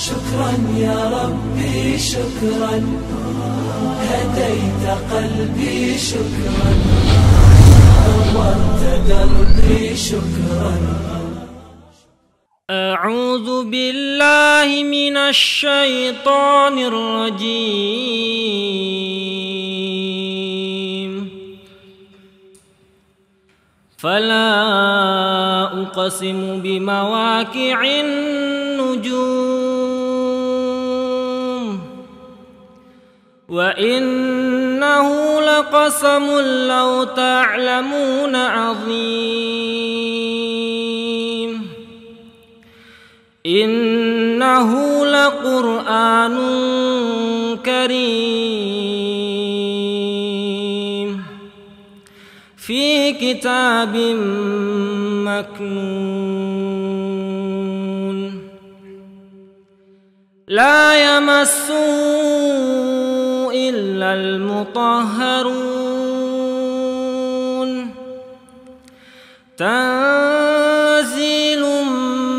شكرا يا ربي شكرا، هديت قلبي شكرا، نورت دربي شكرا. أعوذ بالله من الشيطان الرجيم. فلا أقسم بمواقع النجوم، وإنه لقسم لو تعلمون عظيم. إنه لقرآن كريم في كتاب مكنون، لا يمسه إلا المطهرون، تنزيل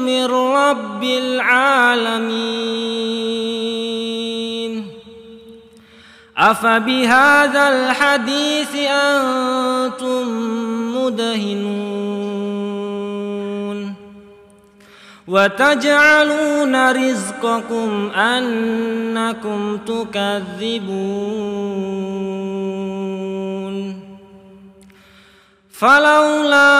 من رب العالمين. أفبهذا الحديث أنتم مدهنون، وتجعلون رزقكم أنكم تكذبون. فلولا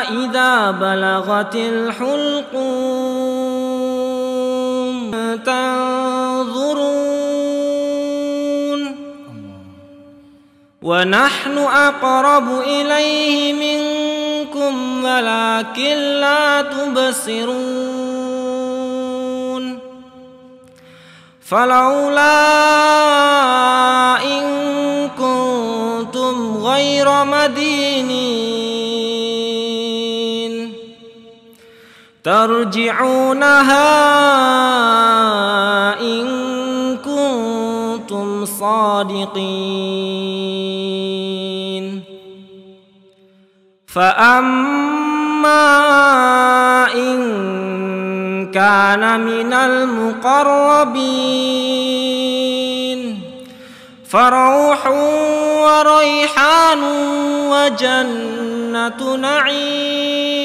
إذا بلغت الحلقوم تنظرون، ونحن أقرب إليه منكم ولكن لا تبصرون. فلولا إن كنتم غير مدينين ترجعونها إن كنتم صادقين. فأما إن كان من المقربين فروح وريحان وجنة نعيم.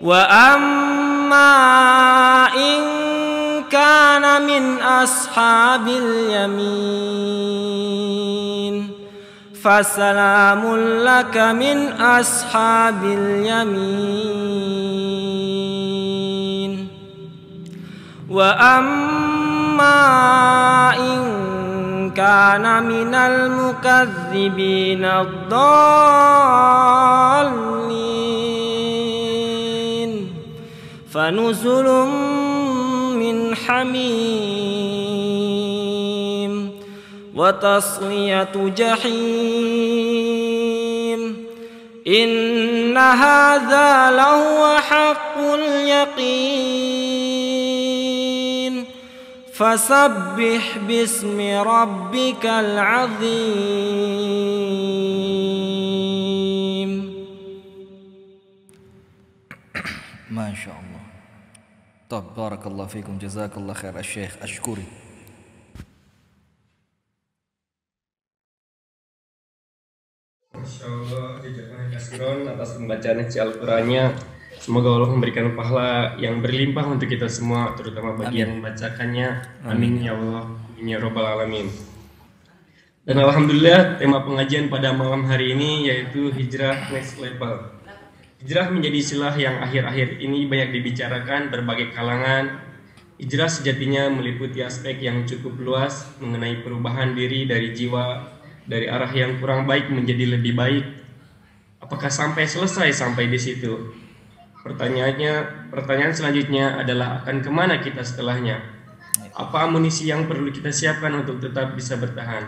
وأما إن كان من أصحاب اليمين فسلام لك من أصحاب اليمين. وأما إن كان من المكذبين الضالين فنزل من حميم وتصلية جحيم. إن هذا لهو حق اليقين. فسبح باسم ربك العظيم. ما شاء الله. طب بارك الله فيكم، جزاك الله خير الشيخ أشكري. Masya Allah, jazakallahu khairan atas pembacaan isi Al-Qur'annya. Semoga Allah memberikan pahala yang berlimpah untuk kita semua, terutama bagi yang membacakannya. Amin ya Allah, ya Rabbal Alamin. Dan alhamdulillah, tema pengajian pada malam hari ini yaitu hijrah next level. Hijrah menjadi istilah yang akhir-akhir ini banyak dibicarakan berbagai kalangan. Hijrah sejatinya meliputi aspek yang cukup luas mengenai perubahan diri dari jiwa, dari arah yang kurang baik menjadi lebih baik. Apakah sampai selesai sampai di situ? Pertanyaan selanjutnya adalah akan kemana kita setelahnya? Apa amunisi yang perlu kita siapkan untuk tetap bisa bertahan?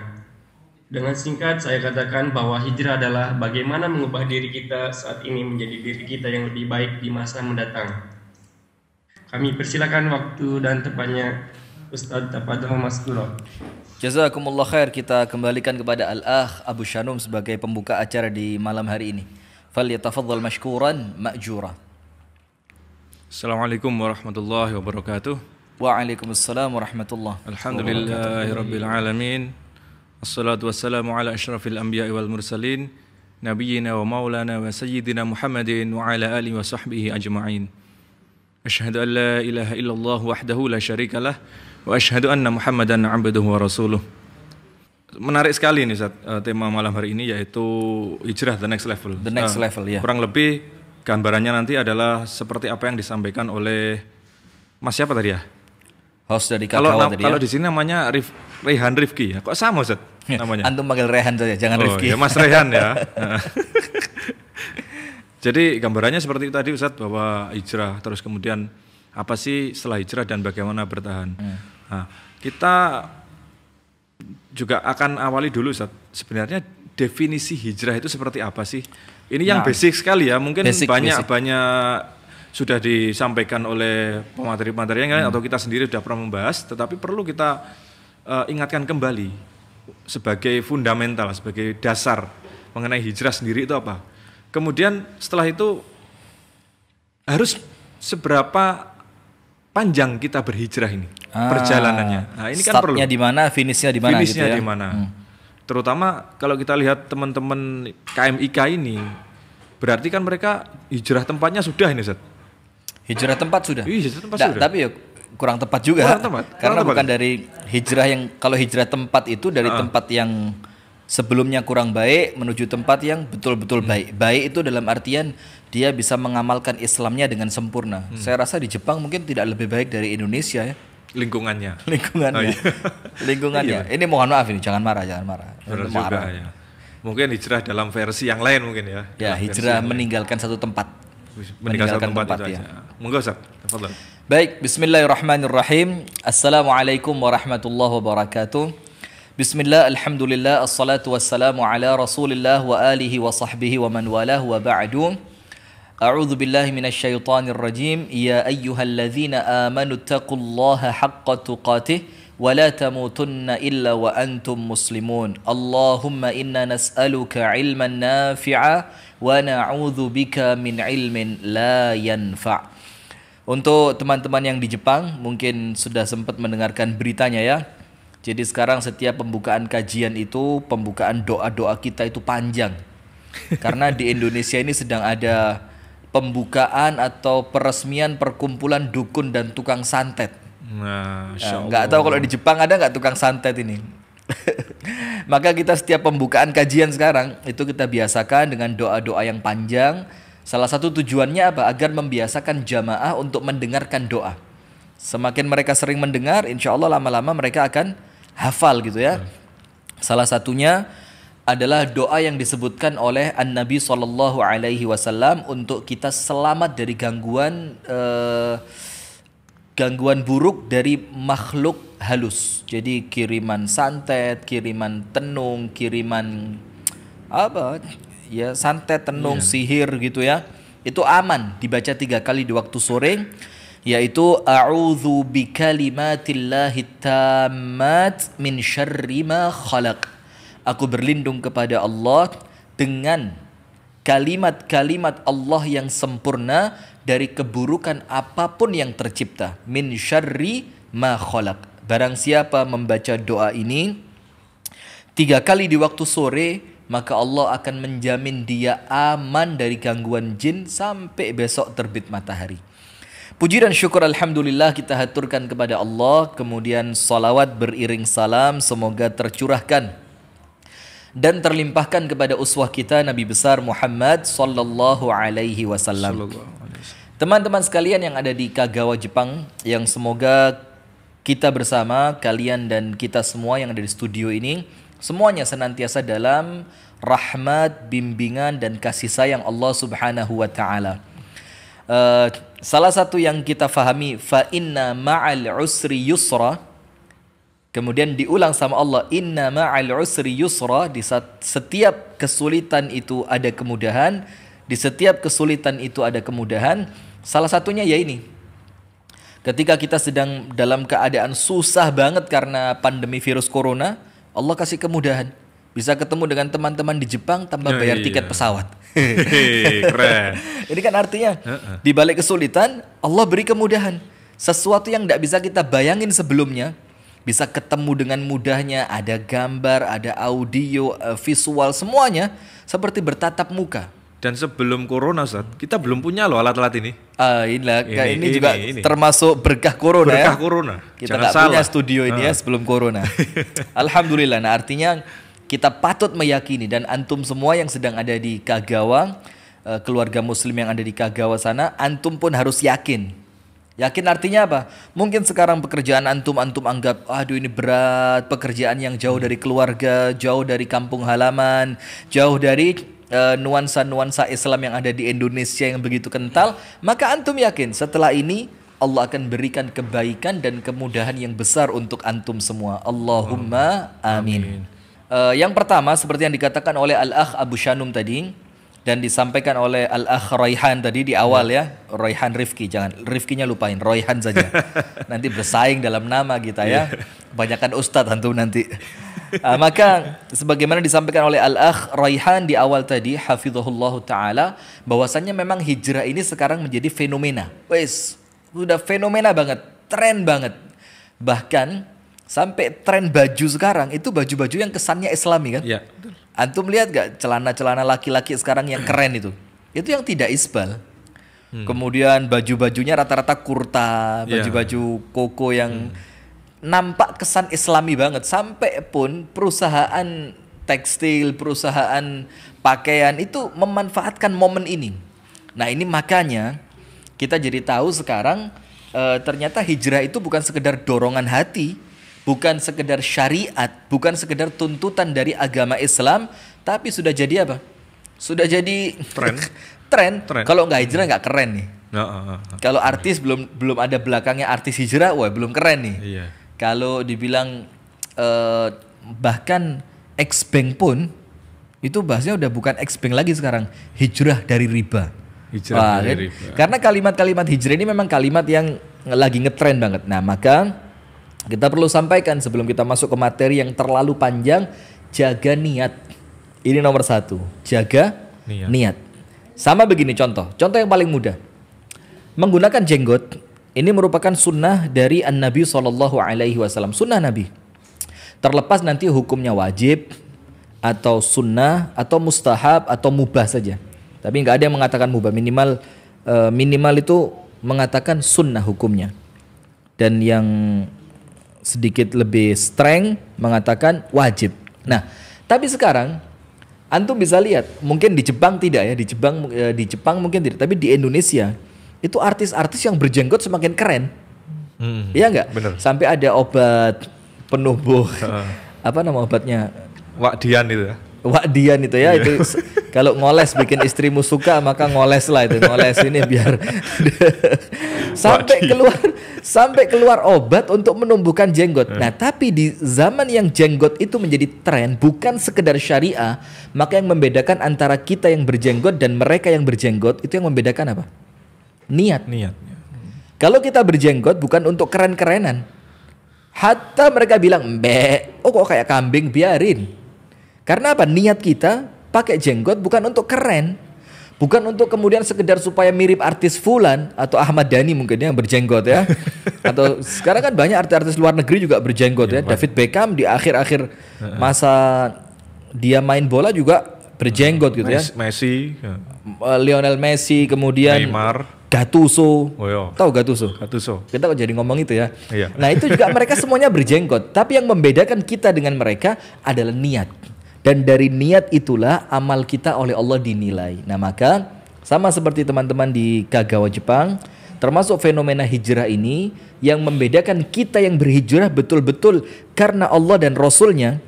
Dengan singkat saya katakan bahwa hijrah adalah bagaimana mengubah diri kita saat ini menjadi diri kita yang lebih baik di masa mendatang. Kami persilakan waktu dan tempatnya Ustadz Tafadhol Maskuro. Jazakumullah khair. Kita kembalikan kepada Al-Akh Abu Shanum sebagai pembuka acara di malam hari ini. Falyatafaddal mashkuran ma'jura. Assalamualaikum warahmatullahi wabarakatuh. Waalaikumsalam warahmatullahi Alhamdulillahirabbil alamin. Assalatu wassalamu ala asyrafil anbiya'i wal mursalin nabiyyina wa maulana wa sayyidina Muhammadin wa ala alihi wa sahbihi ajma'in. Asyhadu an la ilaha illallah wahdahu la syarikalah wa asyhadu anna Muhammadan 'abduhu wa rasuluh. Menarik sekali nih Ustaz, tema malam hari ini yaitu hijrah the next level. The next level ya. Kurang lebih gambarannya nanti adalah seperti apa yang disampaikan oleh Mas siapa tadi ya? Host dari Kagawa tadi ya. Kalau di sini namanya Rehan Rifki ya. Kok sama Ustaz namanya? Antum panggil Rehan saja, jangan Rifki. Ya Mas Rehan ya. Jadi gambarannya seperti itu tadi Ustaz, bahwa hijrah terus kemudian apa sih setelah hijrah dan bagaimana bertahan. Nah, kita juga akan awali dulu Ustaz. Sebenarnya definisi hijrah itu seperti apa sih? Ini yang basic sekali ya, mungkin banyak sudah disampaikan oleh pemateri-pemateri yang lain atau kita sendiri sudah pernah membahas, tetapi perlu kita ingatkan kembali sebagai fundamental, sebagai dasar mengenai hijrah sendiri itu apa. Kemudian setelah itu harus seberapa panjang kita berhijrah ini perjalanannya. Nah, ini kan perlu. Startnya di mana, finishnya di mana gitu ya. Di mana. Terutama kalau kita lihat teman-teman KMIK ini, berarti kan mereka hijrah tempatnya sudah ini Ustaz. Hijrah tempat sudah. Iya, hijrah tempat sudah. Tapi ya kurang tepat juga. Karena bukan dari hijrah yang, kalau hijrah tempat itu dari tempat yang sebelumnya kurang baik menuju tempat yang betul-betul baik. Baik itu dalam artian dia bisa mengamalkan Islamnya dengan sempurna. Saya rasa di Jepang mungkin tidak lebih baik dari Indonesia ya. Lingkungannya. Lingkungannya. Ini mohon maaf ini, jangan marah. Benar juga ya. Mungkin hijrah dalam versi yang lain mungkin ya. Ya, hijrah meninggalkan satu tempat. Meninggalkan tempat itu ya. aja. Monggo Ustaz, tafadhol. Baik, bismillahirrahmanirrahim. Assalamualaikum warahmatullahi wabarakatuh. Bismillah, alhamdulillah, assalatu wassalamu ala rasulillah wa alihi wa sahbihi wa man walah wa ba'du. A'udzu billahi minasyaitonir rajim. Ya ayyuhalladzina amanu taqullaha haqqa tuqatih wa la tamutunna illa wa antum muslimun. Allahumma inna nas'aluka ilman nafi'a wa na'udzu bika min ilmin la yanfa'. Untuk teman-teman yang di Jepang mungkin sudah sempat mendengarkan beritanya ya. Jadi sekarang setiap pembukaan kajian itu, pembukaan doa-doa kita itu panjang. Karena di Indonesia ini sedang ada pembukaan atau peresmian perkumpulan dukun dan tukang santet. Nggak tahu kalau di Jepang ada nggak tukang santet ini. Maka kita setiap pembukaan kajian sekarang itu kita biasakan dengan doa-doa yang panjang. Salah satu tujuannya apa? Agar membiasakan jamaah untuk mendengarkan doa. Semakin mereka sering mendengar, insya Allah lama-lama mereka akan hafal gitu ya. Salah satunya adalah doa yang disebutkan oleh An-Nabi SAW untuk kita selamat dari gangguan buruk dari makhluk halus. Jadi kiriman santet, kiriman tenung, kiriman santet, tenung, sihir gitu ya. Itu aman dibaca 3 kali di waktu sore, yaitu a'udzu bikalimatillahi tammat min syarri ma khalaq. Aku berlindung kepada Allah dengan kalimat-kalimat Allah yang sempurna dari keburukan apapun yang tercipta. Min syarri ma khalaq. Barang siapa membaca doa ini 3 kali di waktu sore, maka Allah akan menjamin dia aman dari gangguan jin sampai besok terbit matahari. Puji dan syukur alhamdulillah kita haturkan kepada Allah. Kemudian salawat beriring salam semoga tercurahkan dan terlimpahkan kepada uswah kita Nabi besar Muhammad sallallahu alaihi wasallam. Teman-teman sekalian yang ada di Kagawa Jepang, yang semoga kita bersama kalian dan kita semua yang ada di studio ini semuanya senantiasa dalam rahmat, bimbingan dan kasih sayang Allah Subhanahu wa taala. Salah satu yang kita fahami, fa inna ma'al usri yusra. Kemudian diulang sama Allah, inna ma'al usri yusra. Di setiap kesulitan itu ada kemudahan. Di setiap kesulitan itu ada kemudahan. Salah satunya ya ini, ketika kita sedang dalam keadaan susah banget karena pandemi virus corona, Allah kasih kemudahan. Bisa ketemu dengan teman-teman di Jepang tanpa bayar tiket pesawat. Hehehe, keren. Ini kan artinya di balik kesulitan Allah beri kemudahan. Sesuatu yang tidak bisa kita bayangin sebelumnya bisa ketemu dengan mudahnya. Ada gambar, ada audio, visual, semuanya seperti bertatap muka. Dan sebelum corona, Ustaz, kita belum punya loh alat-alat ini. Ini juga termasuk berkah corona ya. Berkah corona. Kita Jangan nggak punya studio ini ya sebelum corona. Alhamdulillah. Nah artinya kita patut meyakini dan antum semua yang sedang ada di Kagawa, keluarga muslim yang ada di Kagawa sana, antum pun harus yakin. Yakin artinya apa? Mungkin sekarang pekerjaan antum anggap, aduh ini berat, pekerjaan yang jauh dari keluarga, jauh dari kampung halaman, jauh dari nuansa-nuansa Islam yang ada di Indonesia yang begitu kental. Maka antum yakin setelah ini Allah akan berikan kebaikan dan kemudahan yang besar untuk antum semua. Allahumma amin. Yang pertama seperti yang dikatakan oleh Al-Akh Abu Shanum tadi dan disampaikan oleh Al-Akh Raihan tadi di awal ya. Raihan Rifki, jangan Rifkinya lupain, Raihan saja. Nanti bersaing dalam nama kita ya. Kebanyakan ustadz antum nanti. Maka sebagaimana disampaikan oleh Al-Akh Raihan di awal tadi, hafizahullah ta'ala, bahwasannya memang hijrah ini sekarang menjadi fenomena. Wes, sudah fenomena banget, tren banget. Bahkan sampai tren baju sekarang itu baju-baju yang kesannya Islami kan? Iya. Antum lihat gak celana-celana laki-laki sekarang yang keren itu? Itu yang tidak isbal. Kemudian baju-bajunya rata-rata kurta, baju-baju koko yang nampak kesan Islami banget. Sampai pun perusahaan tekstil, perusahaan pakaian itu memanfaatkan momen ini. Nah ini makanya kita jadi tahu sekarang ternyata hijrah itu bukan sekedar dorongan hati, bukan sekedar syariat, bukan sekedar tuntutan dari agama Islam, tapi sudah jadi apa? Sudah jadi tren. Kalau nggak hijrah nggak keren nih. Kalau artis belum ada belakangnya artis hijrah, wah belum keren nih. Iya. Kalau dibilang bahkan ex-bank pun itu bahasnya udah bukan ex-bank lagi sekarang, hijrah dari riba. Hijrah dari riba. Karena kalimat-kalimat hijrah ini memang kalimat yang lagi ngetren banget. Nah maka kita perlu sampaikan sebelum kita masuk ke materi yang terlalu panjang, jaga niat. Ini nomor satu, jaga niat. Sama begini contoh yang paling mudah. Menggunakan jenggot ini merupakan sunnah dari An-Nabi SAW. Sunnah Nabi. Terlepas nanti hukumnya wajib atau sunnah atau mustahab atau mubah saja. Tapi nggak ada yang mengatakan mubah. Minimal itu mengatakan sunnah hukumnya. Dan yang sedikit lebih streng mengatakan wajib. Nah, tapi sekarang antum bisa lihat, mungkin di Jepang tidak ya, di Jepang mungkin tidak, tapi di Indonesia itu artis-artis yang berjenggot semakin keren. Iya enggak? Bener. Sampai ada obat penumbuh apa nama obatnya? Wakdian itu ya. Wakdian itu ya, itu kalau ngoles bikin istrimu suka maka ngoles lah itu, ngoles ini biar sampai keluar obat untuk menumbuhkan jenggot. Nah, tapi di zaman yang jenggot itu menjadi tren, bukan sekedar syariah, maka yang membedakan antara kita yang berjenggot dan mereka yang berjenggot itu yang membedakan apa? Niat. Kalau kita berjenggot bukan untuk keren-kerenan. Hatta mereka bilang, "Mbek, oh kok kayak kambing, biarin." Karena apa? Niat kita pakai jenggot bukan untuk keren. Bukan untuk kemudian sekedar supaya mirip artis Fulan atau Ahmad Dhani mungkin yang berjenggot ya. Atau sekarang kan banyak artis-artis luar negeri juga berjenggot ya. David Beckham di akhir-akhir masa dia main bola juga berjenggot gitu ya. Messi, Lionel Messi, kemudian Neymar, Gattuso. Oh, iya. Tahu Gattuso? Kita kok jadi ngomong itu ya. Iya. Nah, itu juga mereka semuanya berjenggot. Tapi yang membedakan kita dengan mereka adalah niat. Dan dari niat itulah amal kita oleh Allah dinilai. Nah maka sama seperti teman-teman di Kagawa Jepang, termasuk fenomena hijrah ini yang membedakan kita yang berhijrah betul-betul karena Allah dan Rasulnya,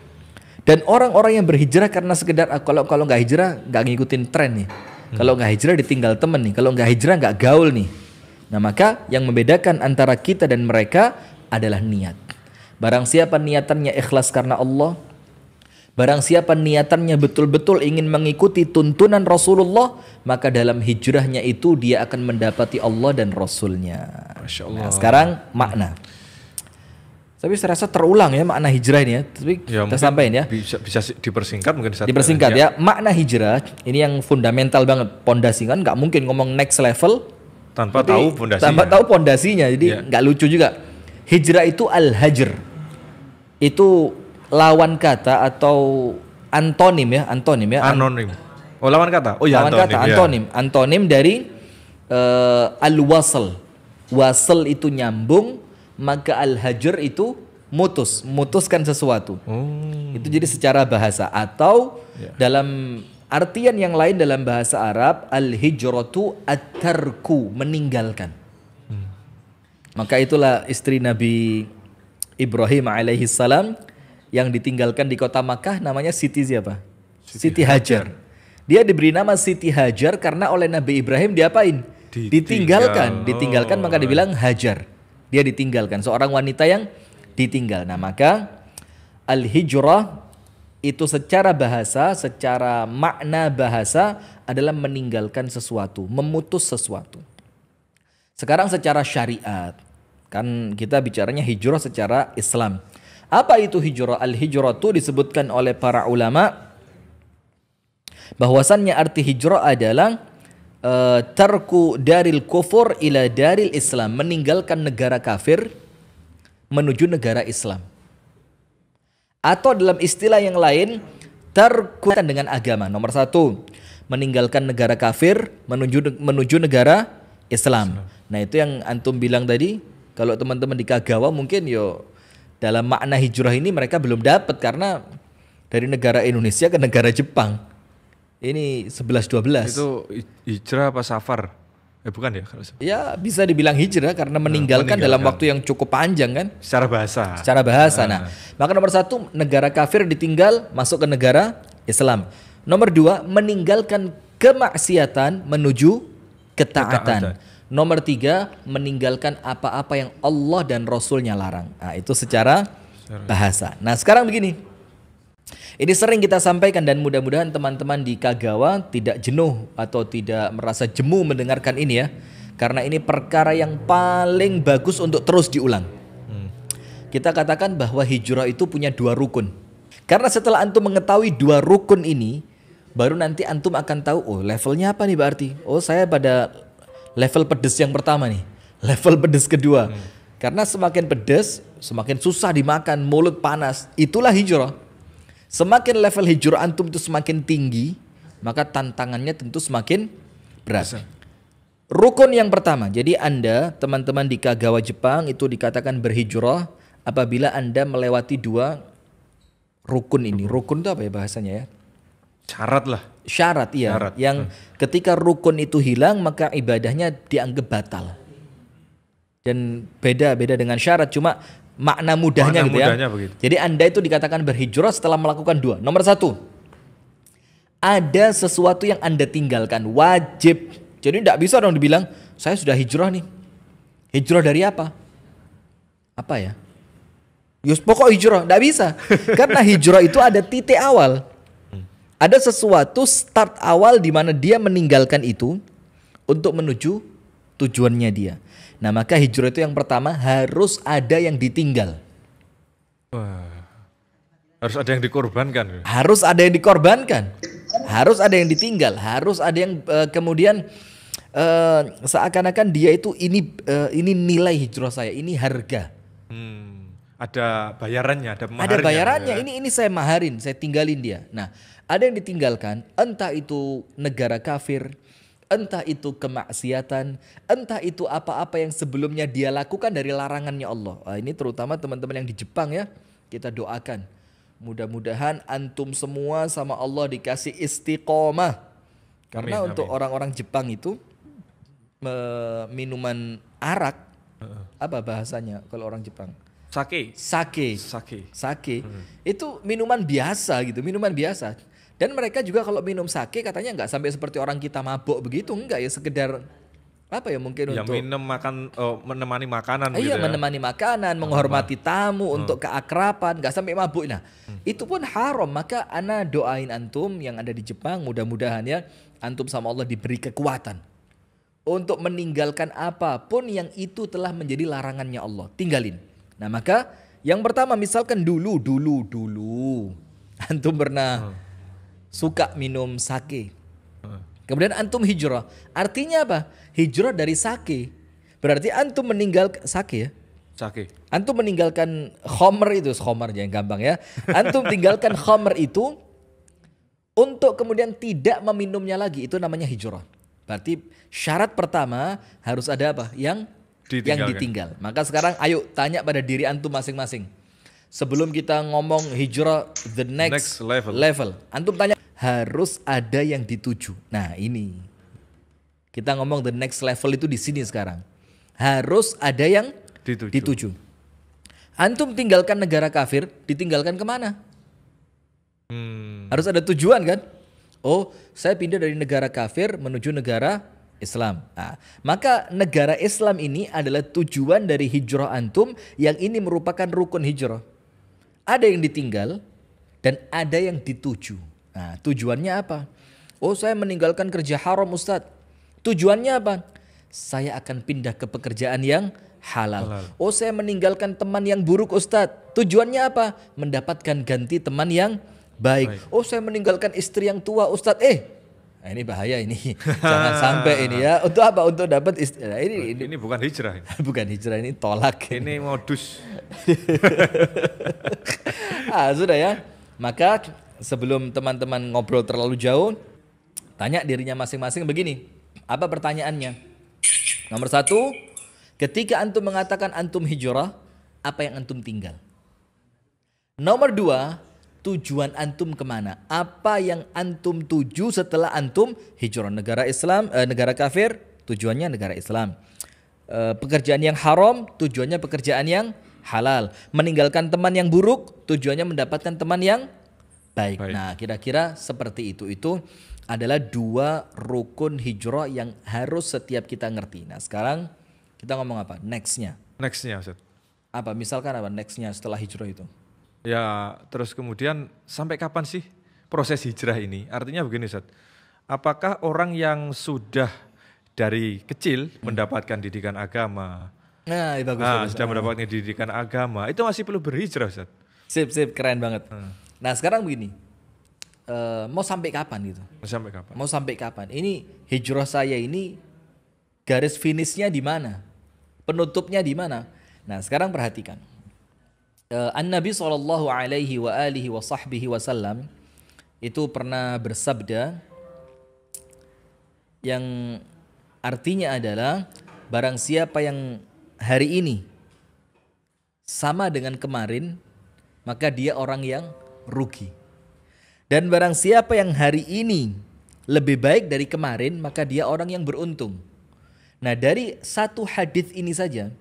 dan orang-orang yang berhijrah karena sekedar kalau nggak hijrah nggak ngikutin tren nih, kalau nggak hijrah ditinggal temen nih, kalau nggak hijrah nggak gaul nih. Nah maka yang membedakan antara kita dan mereka adalah niat. Barang siapa niatannya ikhlas karena Allah, barang siapa niatannya betul-betul ingin mengikuti tuntunan Rasulullah, maka dalam hijrahnya itu dia akan mendapati Allah dan Rasulnya. Masya Allah. Nah, sekarang makna. Tapi saya rasa terulang ya makna hijrah ini ya. Tapi Ya, kita mungkin sampaikan ya. Bisa dipersingkat mungkin Ustaz. Dipersingkat ya. Makna hijrah ini yang fundamental banget, pondasi kan nggak mungkin ngomong next level Tanpa tapi tahu pondasinya. Tanpa tahu pondasinya. Jadi Ya. nggak lucu juga. Hijrah itu al-hajr. Itu lawan kata atau antonim ya. Anonim. Oh, lawan kata. Oh ya, Lawan antonim. kata ya. antonim. Antonim dari al-wasl. Wasl itu nyambung, maka al-hajr itu mutuskan sesuatu. Itu jadi secara bahasa atau dalam artian yang lain dalam bahasa Arab al-hijratu at-tarku, meninggalkan. Maka itulah istri Nabi Ibrahim alaihi salam yang ditinggalkan di kota Makkah namanya Siti siapa? Siti Hajar. Dia diberi nama Siti Hajar karena oleh Nabi Ibrahim diapain? Ditinggalkan maka dibilang Hajar. Dia ditinggalkan, seorang wanita yang ditinggal. Nah, maka al-hijrah itu secara bahasa, secara makna bahasa adalah meninggalkan sesuatu, memutus sesuatu. Sekarang secara syariat, kan kita bicaranya hijrah secara Islam. Apa itu hijrah? Al-hijrah itu disebutkan oleh para ulama bahwasannya arti hijrah adalah tarku daril kufur ila daril Islam, meninggalkan negara kafir menuju negara Islam. Atau dalam istilah yang lain, tarku dengan agama. Nomor 1, meninggalkan negara kafir menuju negara Islam. Nah, itu yang antum bilang tadi. Kalau teman-teman di Kagawa mungkin dalam makna hijrah ini mereka belum dapat karena dari negara Indonesia ke negara Jepang. Ini 11-12. Itu hijrah apa safar? Bukan ya? Ya bisa dibilang hijrah karena meninggalkan dalam waktu yang cukup panjang kan. Secara bahasa. Secara bahasa. Nah, maka nomor 1 negara kafir ditinggal masuk ke negara Islam. Nomor 2 meninggalkan kemaksiatan menuju ketaatan. Nomor 3 meninggalkan apa-apa yang Allah dan Rasulnya larang. Nah, itu secara bahasa. Nah, sekarang begini. Ini sering kita sampaikan dan mudah-mudahan teman-teman di Kagawa tidak jenuh atau tidak merasa jemu mendengarkan ini ya. Karena ini perkara yang paling bagus untuk terus diulang. Kita katakan bahwa hijrah itu punya 2 rukun. Karena setelah antum mengetahui 2 rukun ini, baru nanti antum akan tahu, oh levelnya apa nih berarti? Oh saya pada level pedes yang pertama nih, level pedes kedua. Karena semakin pedes, semakin susah dimakan, mulut panas, itulah hijrah. Semakin level hijrah antum itu semakin tinggi, maka tantangannya tentu semakin berat. Rukun yang pertama, jadi Anda teman-teman di Kagawa Jepang itu dikatakan berhijrah apabila Anda melewati 2 rukun ini. Rukun itu apa ya bahasanya ya? Syarat lah. Syarat, iya. Syarat. Yang ketika rukun itu hilang maka ibadahnya dianggap batal. Dan beda dengan syarat, cuma makna mudahnya gitu ya. Begitu. Jadi Anda itu dikatakan berhijrah setelah melakukan 2. Nomor 1, ada sesuatu yang Anda tinggalkan, wajib. Jadi tidak bisa dong dibilang, saya sudah hijrah nih. Hijrah dari apa? Apa ya? Yus pokok hijrah, tidak bisa. Karena hijrah itu ada titik awal. Ada sesuatu start awal di mana dia meninggalkan itu untuk menuju tujuannya dia. Nah, maka hijrah itu yang pertama harus ada yang ditinggal. Wah. Harus ada yang dikorbankan. Harus ada yang dikorbankan. Harus ada yang ditinggal. Harus ada yang kemudian seakan-akan dia itu ini nilai hijrah saya, ini harga. Ada bayarannya, ada maharnya. Ada bayarannya. Ya. Ini saya maharin, saya tinggalin dia. Nah, ada yang ditinggalkan, entah itu negara kafir, entah itu kemaksiatan, entah itu apa-apa yang sebelumnya dia lakukan dari larangannya Allah. Nah, ini terutama teman-teman yang di Jepang ya, kita doakan. Mudah-mudahan antum semua sama Allah dikasih istiqomah. Karena Amin, untuk amin. orang-orang Jepang itu minuman arak, apa bahasanya kalau orang Jepang? Sake. Itu minuman biasa gitu, minuman biasa. Dan mereka juga kalau minum sake katanya nggak sampai seperti orang kita mabuk begitu, enggak ya, sekedar apa ya mungkin Ya, untuk menemani makanan iya, gitu ya. menemani makanan, menghormati tamu, untuk keakraban, nggak sampai mabuk. Nah, itu pun haram. Maka ana doain antum yang ada di Jepang, mudah-mudahan ya antum sama Allah diberi kekuatan untuk meninggalkan apapun yang itu telah menjadi larangannya Allah. Tinggalin. Nah, maka Yang pertama misalkan dulu. Antum pernah suka minum sake. Kemudian antum hijrah. Artinya apa? Hijrah dari sake. Berarti antum meninggalkan sake ya? Sake. Antum meninggalkan khamr itu, khamr yang gampang ya. Antum tinggalkan khamr itu untuk kemudian tidak meminumnya lagi. Itu namanya hijrah. Berarti syarat pertama harus ada apa? Yang ditinggal. Maka sekarang ayo tanya pada diri antum masing-masing. Sebelum kita ngomong hijrah the next level. Antum tanya harus ada yang dituju. Nah ini. Kita ngomong the next level itu di sini sekarang. Harus ada yang dituju. Antum tinggalkan negara kafir, ditinggalkan kemana? Harus ada tujuan kan? Oh, saya pindah dari negara kafir menuju negara Islam. Nah, maka negara Islam ini adalah tujuan dari hijrah antum yang ini merupakan rukun hijrah. Ada yang ditinggal dan ada yang dituju. Nah, tujuannya apa? Oh, saya meninggalkan kerja haram Ustadz. Tujuannya apa? Saya akan pindah ke pekerjaan yang halal. Oh, saya meninggalkan teman yang buruk Ustadz. Tujuannya apa? Mendapatkan ganti teman yang baik. Oh, saya meninggalkan istri yang tua Ustadz. Nah, ini bahaya ini. Jangan sampai ini ya. Untuk apa? Untuk dapat istri. Nah, ini bukan hijrah. Bukan hijrah, ini tolak. Ini modus. Sudah ya. Maka sebelum teman-teman ngobrol terlalu jauh, tanya dirinya masing-masing begini. Apa pertanyaannya? Nomor 1, ketika antum mengatakan antum hijrah, apa yang antum tinggal? Nomor 2, tujuan antum kemana? Apa yang antum tuju setelah antum hijrah? Negara Islam, negara kafir, tujuannya negara Islam. Pekerjaan yang haram, tujuannya pekerjaan yang halal. Meninggalkan teman yang buruk, tujuannya mendapatkan teman yang baik. Nah, kira-kira seperti itu. Itu adalah 2 rukun hijrah yang harus setiap kita ngerti. Nah, sekarang kita ngomong apa? Nextnya Ustaz. Apa? Misalkan apa nextnya setelah hijrah itu? Ya, terus kemudian sampai kapan sih proses hijrah ini? Artinya begini Ustaz. Apakah orang yang sudah dari kecil mendapatkan didikan agama, bagus. sudah mendapatkan didikan agama, itu masih perlu berhijrah Ustaz? Sip, keren banget. Nah, sekarang begini. Mau sampai kapan gitu? Mau sampai kapan? Ini hijrah saya ini garis finishnya di mana? Penutupnya di mana? Nah, sekarang perhatikan. An-Nabi SAW itu pernah bersabda yang artinya adalah barang siapa yang hari ini sama dengan kemarin, maka dia orang yang rugi. Dan barang siapa yang hari ini lebih baik dari kemarin, maka dia orang yang beruntung. Nah, dari satu hadis ini saja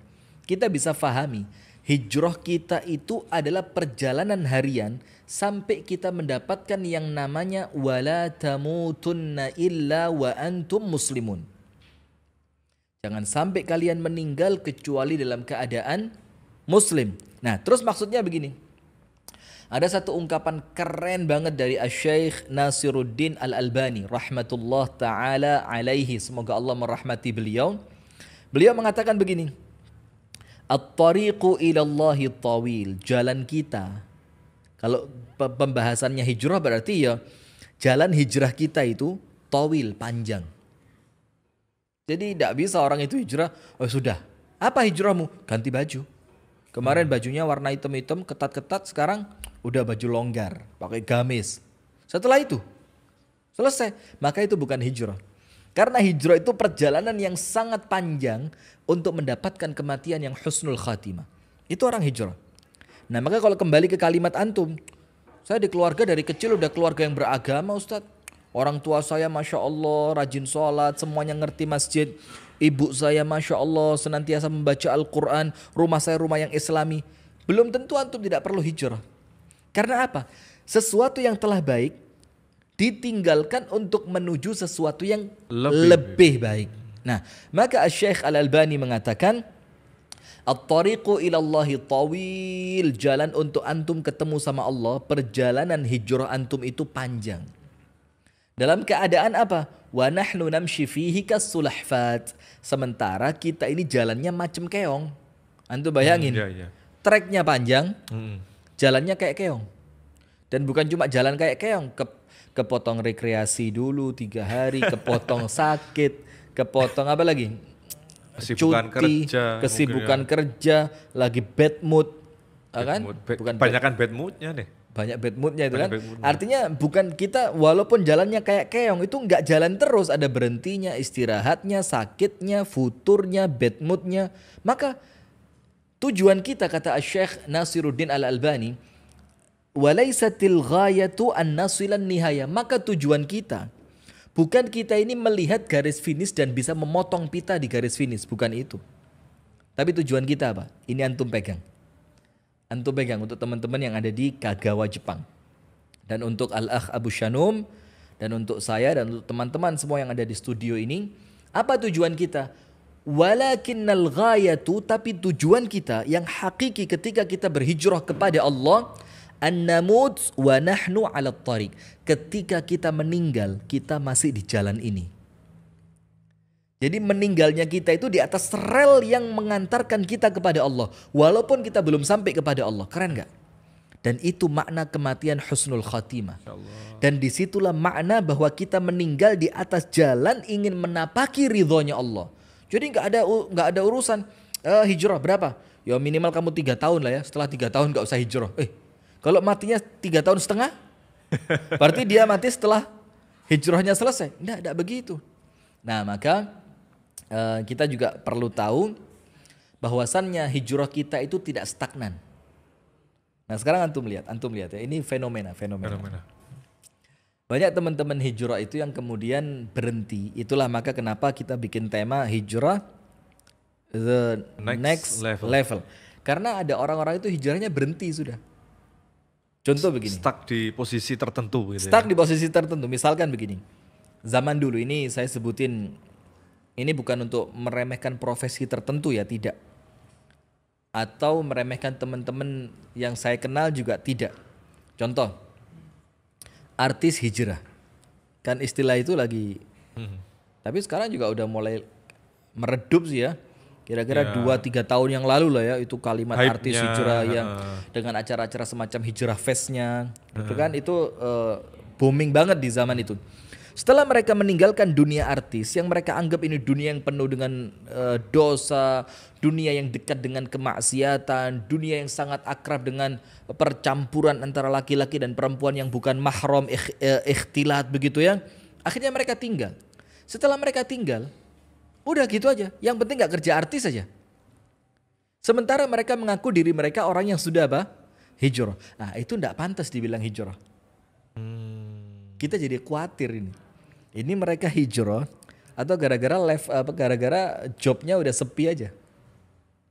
kita bisa fahami hijrah kita itu adalah perjalanan harian sampai kita mendapatkan yang namanya wala tamutunna illa wa antum muslimun. Jangan sampai kalian meninggal kecuali dalam keadaan muslim. Nah, terus maksudnya begini. Ada satu ungkapan keren banget dari Asy-Syaikh Nasiruddin Al-Albani rahmatullah taala alaihi, semoga Allah merahmati beliau. Beliau mengatakan begini. At-tariqu ilallahi tawil. Jalan kita. Kalau pembahasannya hijrah berarti ya jalan hijrah kita itu tawil, panjang. Jadi tidak bisa orang itu hijrah, oh sudah. Apa hijrahmu? Ganti baju. Kemarin bajunya warna hitam-hitam, ketat-ketat, sekarang udah baju longgar, pakai gamis. Setelah itu selesai. Maka itu bukan hijrah. Karena hijrah itu perjalanan yang sangat panjang untuk mendapatkan kematian yang husnul khatimah. Itu orang hijrah. Nah, maka kalau kembali ke kalimat antum, saya di keluarga dari kecil udah keluarga yang beragama Ustadz. Orang tua saya Masya Allah rajin sholat, semuanya ngerti masjid. Ibu saya Masya Allah senantiasa membaca Al-Quran. Rumah saya rumah yang islami. Belum tentu antum tidak perlu hijrah. Karena apa? Sesuatu yang telah baik ditinggalkan untuk menuju sesuatu yang lebih baik. Nah, maka Asy-Syaikh Al-Albani mengatakan at-tariqu ilallahi tawil, jalan untuk antum ketemu sama Allah, perjalanan hijrah antum itu panjang. Dalam keadaan apa? Wa nahnu namshi fihi kasulahfat. Sementara kita ini jalannya macam keong. Antum bayangin. treknya panjang, jalannya kayak keong. Dan bukan cuma jalan kayak keong, kepotong rekreasi dulu 3 hari, kepotong sakit, kepotong apa lagi? Kesibukan kerja, kesibukan kerja, lagi bad mood, kan? Bukan banyakan bad moodnya deh. Banyak bad moodnya itu Banyak kan. bad moodnya. Artinya bukan kita walaupun jalannya kayak keong itu nggak jalan terus, ada berhentinya, istirahatnya, sakitnya, futurnya, bad moodnya. Maka tujuan kita kata Syekh Nasiruddin Al-Albani, walaisatil ghayatu an nasilan nihaya. Maka tujuan kita bukan kita ini melihat garis finish dan bisa memotong pita di garis finish, bukan itu. Tapi tujuan kita apa? Ini antum pegang. Antum pegang untuk teman-teman yang ada di Kagawa, Jepang. Dan untuk Al-Akh Abu Shanum, dan untuk saya, dan untuk teman-teman semua yang ada di studio ini. Apa tujuan kita? Walakinnal ghayatu, tapi tujuan kita yang hakiki ketika kita berhijrah kepada Allah, an-namut wa nahnu ala tariq. Ketika kita meninggal, kita masih di jalan ini. Jadi meninggalnya kita itu di atas rel yang mengantarkan kita kepada Allah. Walaupun kita belum sampai kepada Allah. Keren gak? Dan itu makna kematian husnul khatimah. Dan disitulah makna bahwa kita meninggal di atas jalan ingin menapaki ridhonya Allah. Jadi gak ada urusan hijrah berapa? Ya minimal kamu 3 tahun lah ya. Setelah 3 tahun gak usah hijrah. Kalau matinya 3 tahun setengah, berarti dia mati setelah hijrahnya selesai. Tidak begitu. Nah maka kita juga perlu tahu bahwasannya hijrah kita itu tidak stagnan. Nah sekarang antum lihat ya, ini fenomena. Banyak teman-teman hijrah itu yang kemudian berhenti. Itulah maka kenapa kita bikin tema hijrah the next level. Karena ada orang-orang itu hijrahnya berhenti sudah. Contoh begini. Stuck di posisi tertentu gitu. Stuck di posisi tertentu. Misalkan begini. Zaman dulu ini saya sebutin, ini bukan untuk meremehkan profesi tertentu ya, tidak. Atau meremehkan teman-teman yang saya kenal juga tidak. Contoh, artis hijrah. Kan istilah itu lagi. Tapi sekarang juga udah mulai meredup sih ya. Kira-kira 2-3 tahun yang lalu lah ya, itu kalimat hype-nya, artis hijrah yang dengan acara-acara semacam hijrah fest-nya. Itu kan itu booming banget di zaman itu. Setelah mereka meninggalkan dunia artis yang mereka anggap ini dunia yang penuh dengan dosa, dunia yang dekat dengan kemaksiatan, dunia yang sangat akrab dengan percampuran antara laki-laki dan perempuan yang bukan mahram, ikhtilat begitu ya. Akhirnya mereka tinggal. Setelah mereka tinggal, udah gitu aja. Yang penting gak kerja artis aja. Sementara mereka mengaku diri mereka orang yang sudah apa? Hijrah. Nah itu gak pantas dibilang hijrah. Kita jadi khawatir ini. Ini mereka hijrah atau gara-gara jobnya udah sepi aja.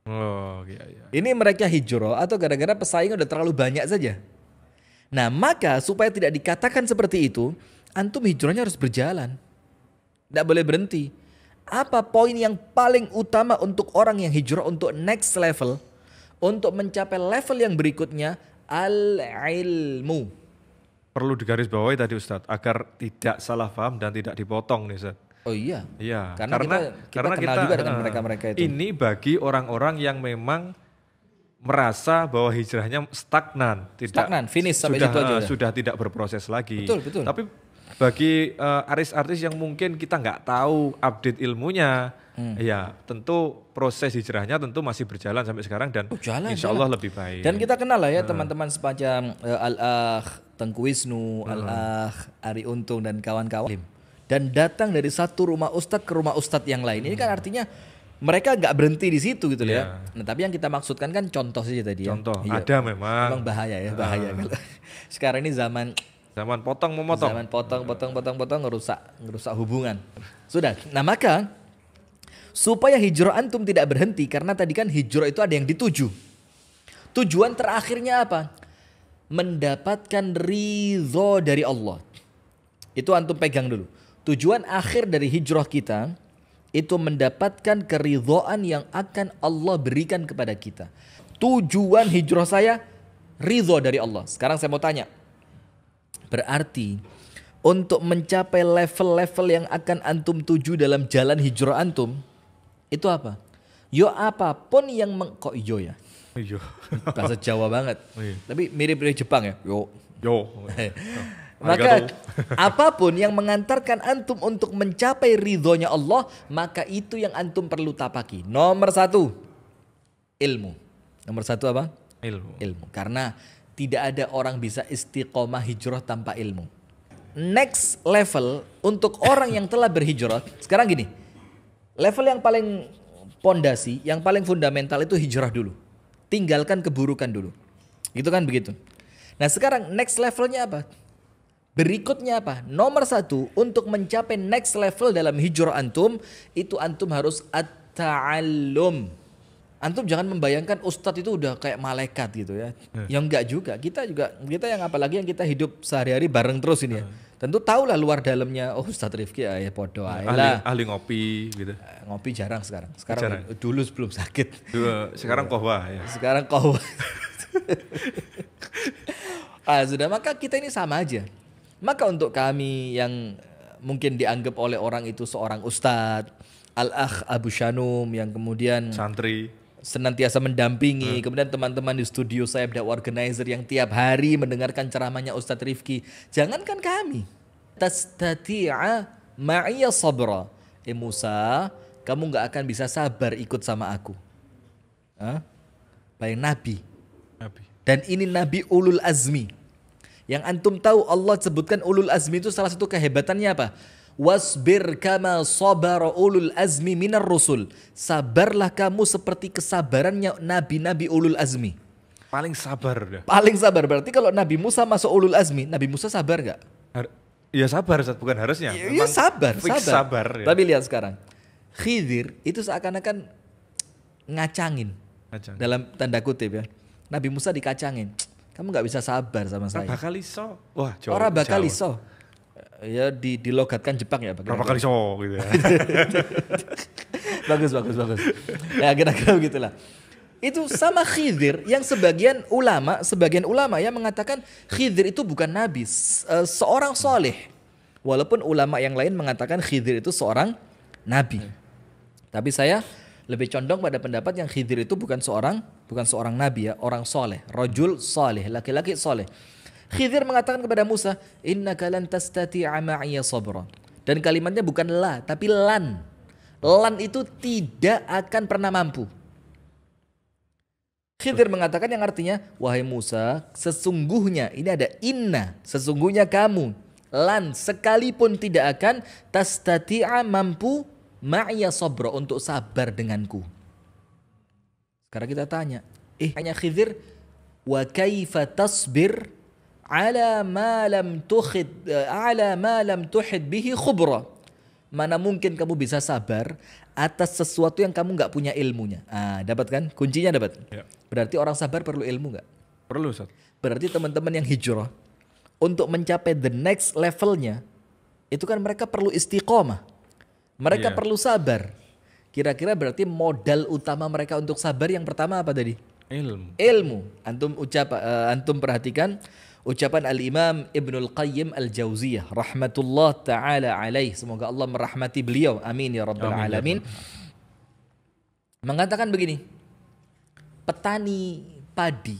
Oh iya. Ini mereka hijrah atau gara-gara pesaing udah terlalu banyak saja. Nah maka supaya tidak dikatakan seperti itu, antum hijrahnya harus berjalan. Tidak boleh berhenti. Apa poin yang paling utama untuk orang yang hijrah untuk next level, untuk mencapai level yang berikutnya? Al-ilmu. Perlu digarisbawahi tadi Ustadz, agar tidak salah paham dan tidak dipotong nih Ustadz. Oh iya. Iya. Karena kita kenal juga dengan mereka-mereka itu. Ini bagi orang-orang yang memang merasa bahwa hijrahnya stagnan, finish sampai situ aja. Sudah tidak berproses lagi. Betul. Tapi bagi artis-artis yang mungkin kita nggak tahu update ilmunya, ya tentu proses hijrahnya tentu masih berjalan sampai sekarang dan insya Allah lebih baik. Dan kita kenal lah ya teman-teman semacam Al-Akh Tengku Wisnu, Al-Akh Ari Untung dan kawan-kawan. Dan datang dari satu rumah ustadz ke rumah ustadz yang lain. Ini kan artinya mereka nggak berhenti di situ gitu ya. Nah tapi yang kita maksudkan kan contoh saja tadi ya. Contoh, ada memang. Memang bahaya kalau sekarang ini zaman potong memotong. Zaman potong ngerusak hubungan. Sudah. Nah maka supaya hijrah antum tidak berhenti, karena tadi kan hijrah itu ada yang dituju. Tujuan terakhirnya apa? Mendapatkan ridho dari Allah. Itu antum pegang dulu. Tujuan akhir dari hijrah kita itu mendapatkan keridhaan yang akan Allah berikan kepada kita. Tujuan hijrah saya ridho dari Allah. Sekarang saya mau tanya. Berarti untuk mencapai level-level yang akan antum tuju dalam jalan hijrah antum, itu apa? Yo apapun yang kok ijo ya? Iya. Bahasa Jawa banget. Iya. Tapi mirip-mirip Jepang ya. Yo. Yo. Maka apapun yang mengantarkan antum untuk mencapai ridhonya Allah, maka itu yang antum perlu tapaki. Nomor 1, ilmu. Nomor 1 apa? Ilmu. Karena tidak ada orang bisa istiqomah hijrah tanpa ilmu. Next level untuk orang yang telah berhijrah, sekarang gini, level yang paling pondasi, yang paling fundamental itu hijrah dulu. Tinggalkan keburukan dulu. Gitu kan begitu. Nah sekarang next levelnya apa? Berikutnya apa? Nomor 1, untuk mencapai next level dalam hijrah antum, itu antum harus at-ta'allum. Antum jangan membayangkan ustadz itu udah kayak malaikat gitu ya. Yang enggak juga. Kita yang apalagi yang kita hidup sehari-hari bareng terus ini ya. Tentu tahulah luar dalamnya. Oh Ustadz Rifki ya podo lah. Ahli ngopi gitu. Ngopi jarang sekarang. Sekarang Jarang. dulu sebelum sakit. Sekarang kohwa ya. Sekarang kau. Sudah, maka kita ini sama aja. Maka untuk kami yang mungkin dianggap oleh orang itu seorang ustadz, Al-Akh Abu Shanum yang kemudian Santri. senantiasa mendampingi, kemudian teman-teman di studio saya dakwah organizer yang tiap hari mendengarkan ceramahnya Ustadz Rifki. Jangankan kami. Tastati'a ma'iyya sabra. Musa, kamu gak akan bisa sabar ikut sama aku. Bayang Nabi. Dan ini Nabi ulul azmi. Yang antum tahu Allah sebutkan ulul azmi itu salah satu kehebatannya apa? Wasbir kama sabara ulul azmi minar rusul. Sabarlah kamu seperti kesabarannya nabi-nabi ulul azmi. Paling sabar dah. Paling sabar. Berarti kalau Nabi Musa masuk ulul azmi, Nabi Musa sabar gak? Iya sabar, bukan harusnya. Iya sabar. Sabar ya. Tapi lihat sekarang. Khidir itu seakan-akan ngacangin. Dalam tanda kutip ya. Nabi Musa dikacangin. Kamu gak bisa sabar sama saya. Bakal iso. Wah, Orang bakal iso. Ya dilogatkan Jepang ya. Berapa kali iso gitu ya. bagus. Ya kira-kira begitulah. Itu sama Khidir yang sebagian ulama yang mengatakan Khidir itu bukan nabi, seorang soleh. Walaupun ulama yang lain mengatakan Khidir itu seorang nabi. Tapi saya lebih condong pada pendapat yang Khidir itu bukan seorang nabi ya, orang soleh, rajul soleh, laki-laki soleh. Khidir mengatakan kepada Musa, innaka lan tastati'a ma'iya sabra. Dan kalimatnya bukan la, tapi lan. Lan itu tidak akan pernah mampu. Khidir mengatakan yang artinya, wahai Musa, sesungguhnya, ini ada inna, sesungguhnya kamu, lan sekalipun tidak akan tastati'a mampu ma'iya sabra, untuk sabar denganku. Sekarang kita tanya, hanya Khidir, wa kaifa tasbir ala ma lam tuhid bihi khubra. Mana mungkin kamu bisa sabar atas sesuatu yang kamu nggak punya ilmunya. Dapat kan? Kuncinya dapat. Ya. Berarti orang sabar perlu ilmu nggak? Perlu, Ustaz. Berarti teman-teman yang hijrah untuk mencapai the next levelnya itu kan mereka perlu istiqomah. Mereka perlu sabar. Kira-kira berarti modal utama mereka untuk sabar yang pertama apa tadi? Ilmu. Antum perhatikan ucapan Al-Imam Ibnul Qayyim Al-Jauziyah rahmatullah ta'ala alaih. Semoga Allah merahmati beliau. Amin ya rabbal alamin. Mengatakan begini. Petani padi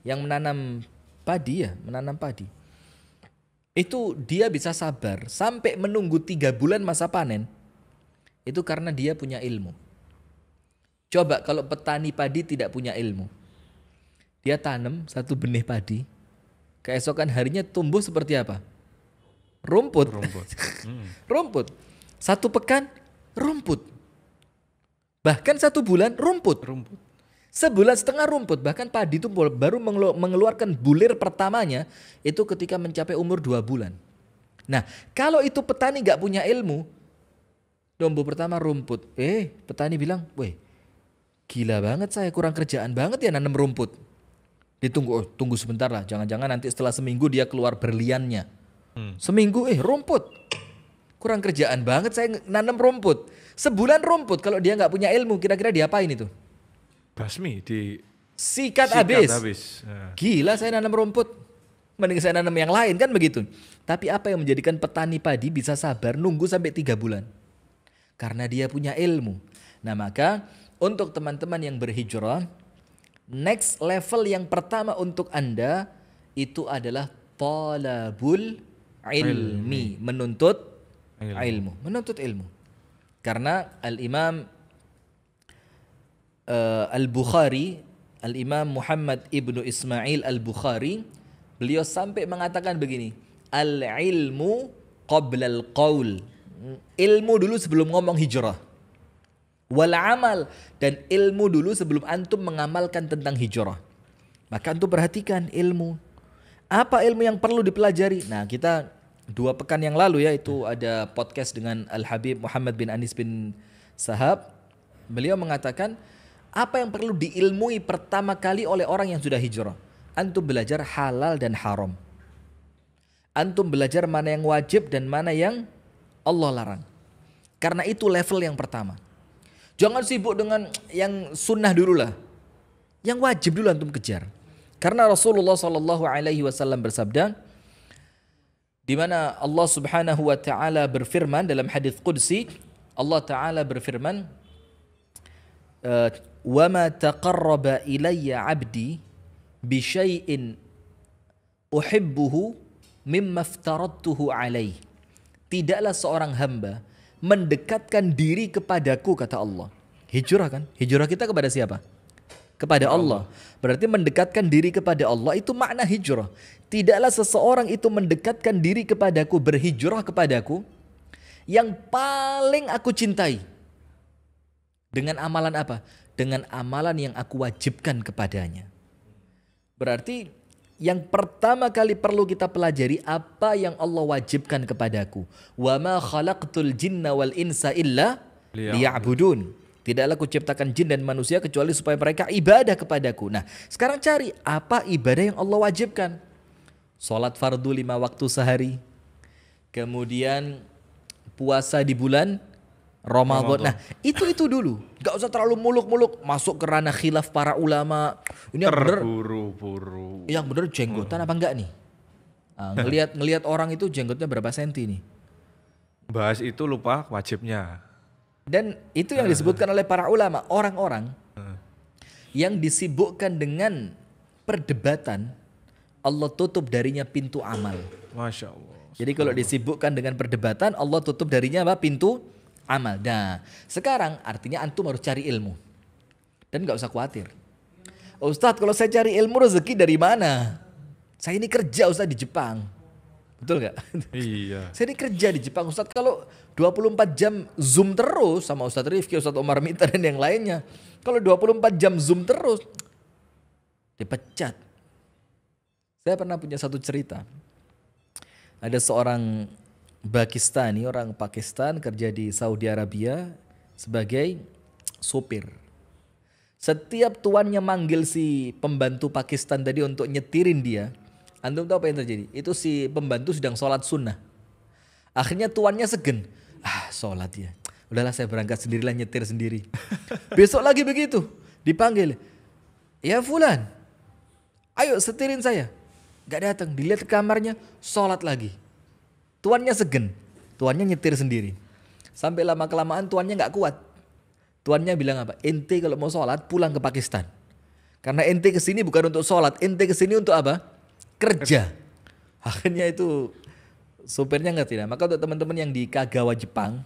yang menanam padi. Itu dia bisa sabar sampai menunggu 3 bulan masa panen. Itu karena dia punya ilmu. Coba kalau petani padi tidak punya ilmu. Dia tanam 1 benih padi. Keesokan harinya tumbuh seperti apa? Rumput. Rumput. 1 pekan, rumput. Bahkan 1 bulan, rumput. Sebulan setengah rumput. Bahkan padi itu baru mengeluarkan bulir pertamanya itu ketika mencapai umur 2 bulan. Nah, kalau itu petani gak punya ilmu, tumbuh pertama rumput. Petani bilang, weh, gila banget saya, kurang kerjaan banget ya nanam rumput. Tunggu sebentar lah, jangan-jangan nanti setelah seminggu dia keluar berliannya. Seminggu rumput. Kurang kerjaan banget saya nanam rumput. Sebulan rumput, kalau dia nggak punya ilmu kira-kira diapain itu? Basmi sikat habis. Gila saya nanam rumput. Mending saya nanam yang lain kan begitu. Tapi apa yang menjadikan petani padi bisa sabar nunggu sampai 3 bulan? Karena dia punya ilmu. Nah maka untuk teman-teman yang berhijrah, Next level yang pertama untuk Anda itu adalah talabul ilmi, menuntut ilmu, menuntut ilmu. Karena Al-Imam Al-Bukhari, Al-Imam Muhammad ibnu Ismail Al-Bukhari, beliau sampai mengatakan begini, al-ilmu qabla al-qaul. Ilmu dulu sebelum ngomong hijrah. Wal amal, dan ilmu dulu sebelum antum mengamalkan tentang hijrah. Maka antum perhatikan ilmu. Apa ilmu yang perlu dipelajari? Nah, kita 2 pekan yang lalu ya, itu ada podcast dengan Al-Habib Muhammad bin Anis bin Sahab. Beliau mengatakan apa yang perlu diilmui pertama kali oleh orang yang sudah hijrah. Antum belajar halal dan haram. Antum belajar mana yang wajib dan mana yang Allah larang. Karena itu level yang pertama. Jangan sibuk dengan yang sunnah dulu lah. Yang wajib dulu antum kejar. Karena Rasulullah SAW bersabda, di mana Allah Subhanahu wa taala berfirman dalam hadis qudsi, Allah taala berfirman, "Wa ma taqarraba ilayya 'abdi bi syai'in uhibbuhu mimma aftaradtuhu 'alaihi." Tidaklah seorang hamba mendekatkan diri kepadaku, kata Allah. Hijrah kan? Hijrah kita kepada siapa? Kepada Allah. Berarti mendekatkan diri kepada Allah itu makna hijrah. Tidaklah seseorang itu mendekatkan diri kepadaku, berhijrah kepadaku, yang paling aku cintai. Dengan amalan apa? Dengan amalan yang aku wajibkan kepadanya. Berarti yang pertama kali perlu kita pelajari apa yang Allah wajibkan kepadaku. Wa ma khalaqtul jinna wal insa illa liya'budun. Tidaklah kuciptakan jin dan manusia kecuali supaya mereka ibadah kepadaku. Nah, sekarang cari apa ibadah yang Allah wajibkan. Salat fardu 5 waktu sehari. Kemudian puasa di bulan Ramadan. Nah, itu dulu. Gak usah terlalu muluk-muluk masuk ke ranah khilaf para ulama. Ini yang bener, Terburu-buru. yang bener jenggotan apa enggak nih? Ngelihat orang itu jenggotnya berapa senti nih? Bahas itu lupa wajibnya. Dan itu yang disebutkan oleh para ulama, orang-orang yang disibukkan dengan perdebatan, Allah tutup darinya pintu amal. Masya Allah. Jadi kalau disibukkan dengan perdebatan, Allah tutup darinya apa? Pintu amal. Nah, sekarang artinya antum harus cari ilmu. Dan gak usah khawatir. Ustadz, kalau saya cari ilmu rezeki dari mana? Saya ini kerja Ustadz di Jepang. Betul gak? Iya. Saya ini kerja di Jepang Ustadz. Kalau 24 jam Zoom terus sama Ustadz Rifki, Ustadz Omar Mita dan yang lainnya. Kalau 24 jam Zoom terus, dipecat. Saya pernah punya satu cerita. Ada seorang Pakistani, orang Pakistan kerja di Saudi Arabia sebagai sopir. Setiap tuannya manggil si pembantu Pakistan tadi untuk nyetirin dia, antum tahu apa yang terjadi? Itu si pembantu sedang sholat sunnah. Akhirnya tuannya segen. Sholat ya. Udahlah saya berangkat sendirilah, nyetir sendiri. Besok lagi begitu. Dipanggil. Ya fulan. Ayo setirin saya. Gak datang. Dilihat ke kamarnya. Sholat lagi. Tuannya segen. Tuannya nyetir sendiri. Sampai lama-kelamaan tuannya gak kuat. Tuannya bilang apa? Ente kalau mau sholat pulang ke Pakistan. Karena ente kesini bukan untuk sholat. Ente kesini untuk apa? Kerja. Akhirnya itu sopirnya ngerti. Nah, maka untuk teman-teman yang di Kagawa Jepang,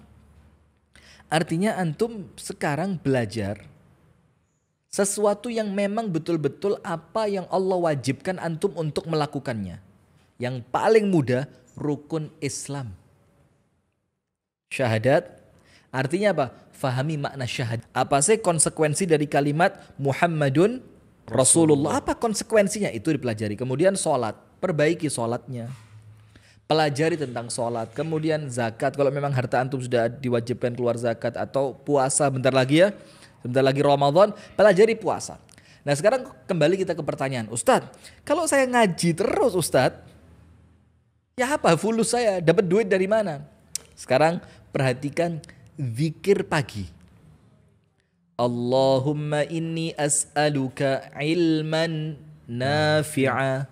artinya antum sekarang belajar sesuatu yang memang betul-betul apa yang Allah wajibkan antum untuk melakukannya. Yang paling mudah, rukun Islam. Syahadat, artinya apa? Fahami makna syahadat. Apa sih konsekuensi dari kalimat Muhammadun Rasulullah? Apa konsekuensinya? Itu dipelajari. Kemudian sholat, perbaiki sholatnya. Pelajari tentang sholat. Kemudian zakat, kalau memang harta antum sudah diwajibkan keluar zakat. Atau puasa bentar lagi ya. Sebentar lagi Ramadan, pelajari puasa. Nah sekarang kembali kita ke pertanyaan. Ustadz, kalau saya ngaji terus Ustadz, ya apa fulus saya? Dapat duit dari mana? Sekarang perhatikan zikir pagi. Allahumma inni as'aluka ilman nafi'a.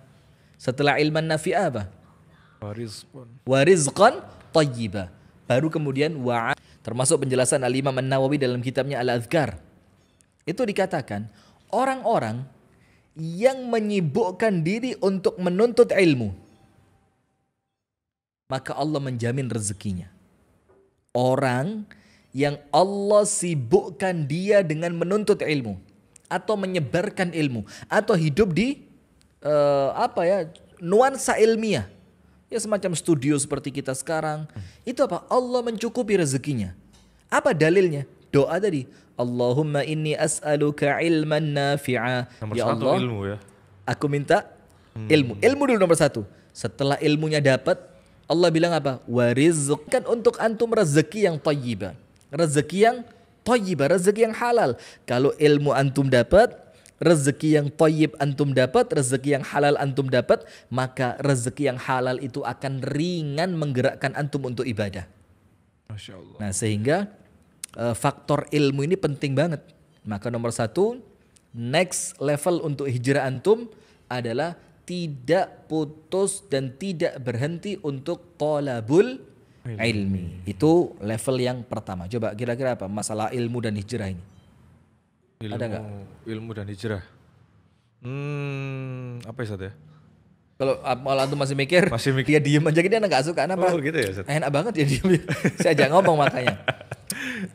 Setelah ilman nafi'a apa? Warizqan tayyiba. Baru kemudian termasuk penjelasan Al-Imam An-Nawawi dalam kitabnya Al-Adhkar. Itu dikatakan orang-orang yang menyibukkan diri untuk menuntut ilmu, maka Allah menjamin rezekinya. Orang yang Allah sibukkan dia dengan menuntut ilmu atau menyebarkan ilmu atau hidup di nuansa ilmiah, ya semacam studio seperti kita sekarang, itu apa? Allah mencukupi rezekinya. Apa dalilnya? Doa tadi, Allahumma inni as'aluka ilman nafi'a. Nomor Ya satu Allah, ilmu ya. aku minta ilmu. Ilmu dulu nomor satu. Setelah ilmunya dapat, Allah bilang apa? Warizqkan untuk antum rezeki yang thayyibah. Rezeki yang thayyibah, rezeki yang halal. Kalau ilmu antum dapat, rezeki yang thayyib antum dapat, rezeki yang halal antum dapat, maka rezeki yang halal itu akan ringan menggerakkan antum untuk ibadah. Masya Allah. Nah, sehingga faktor ilmu ini penting banget. Maka nomor satu, next level untuk hijrah antum adalah tidak putus dan tidak berhenti untuk thalabul ilmi. Itu level yang pertama. Coba kira-kira apa masalah ilmu dan hijrah ini? Ada nggak? Ilmu dan hijrah. Apa ya Ustaz ya? Kalau malah antum masih mikir, dia diem aja, dia nggak suka. Kenapa? Oh gitu ya Ustaz. Enak banget ya diem. Saya ajak ngomong makanya.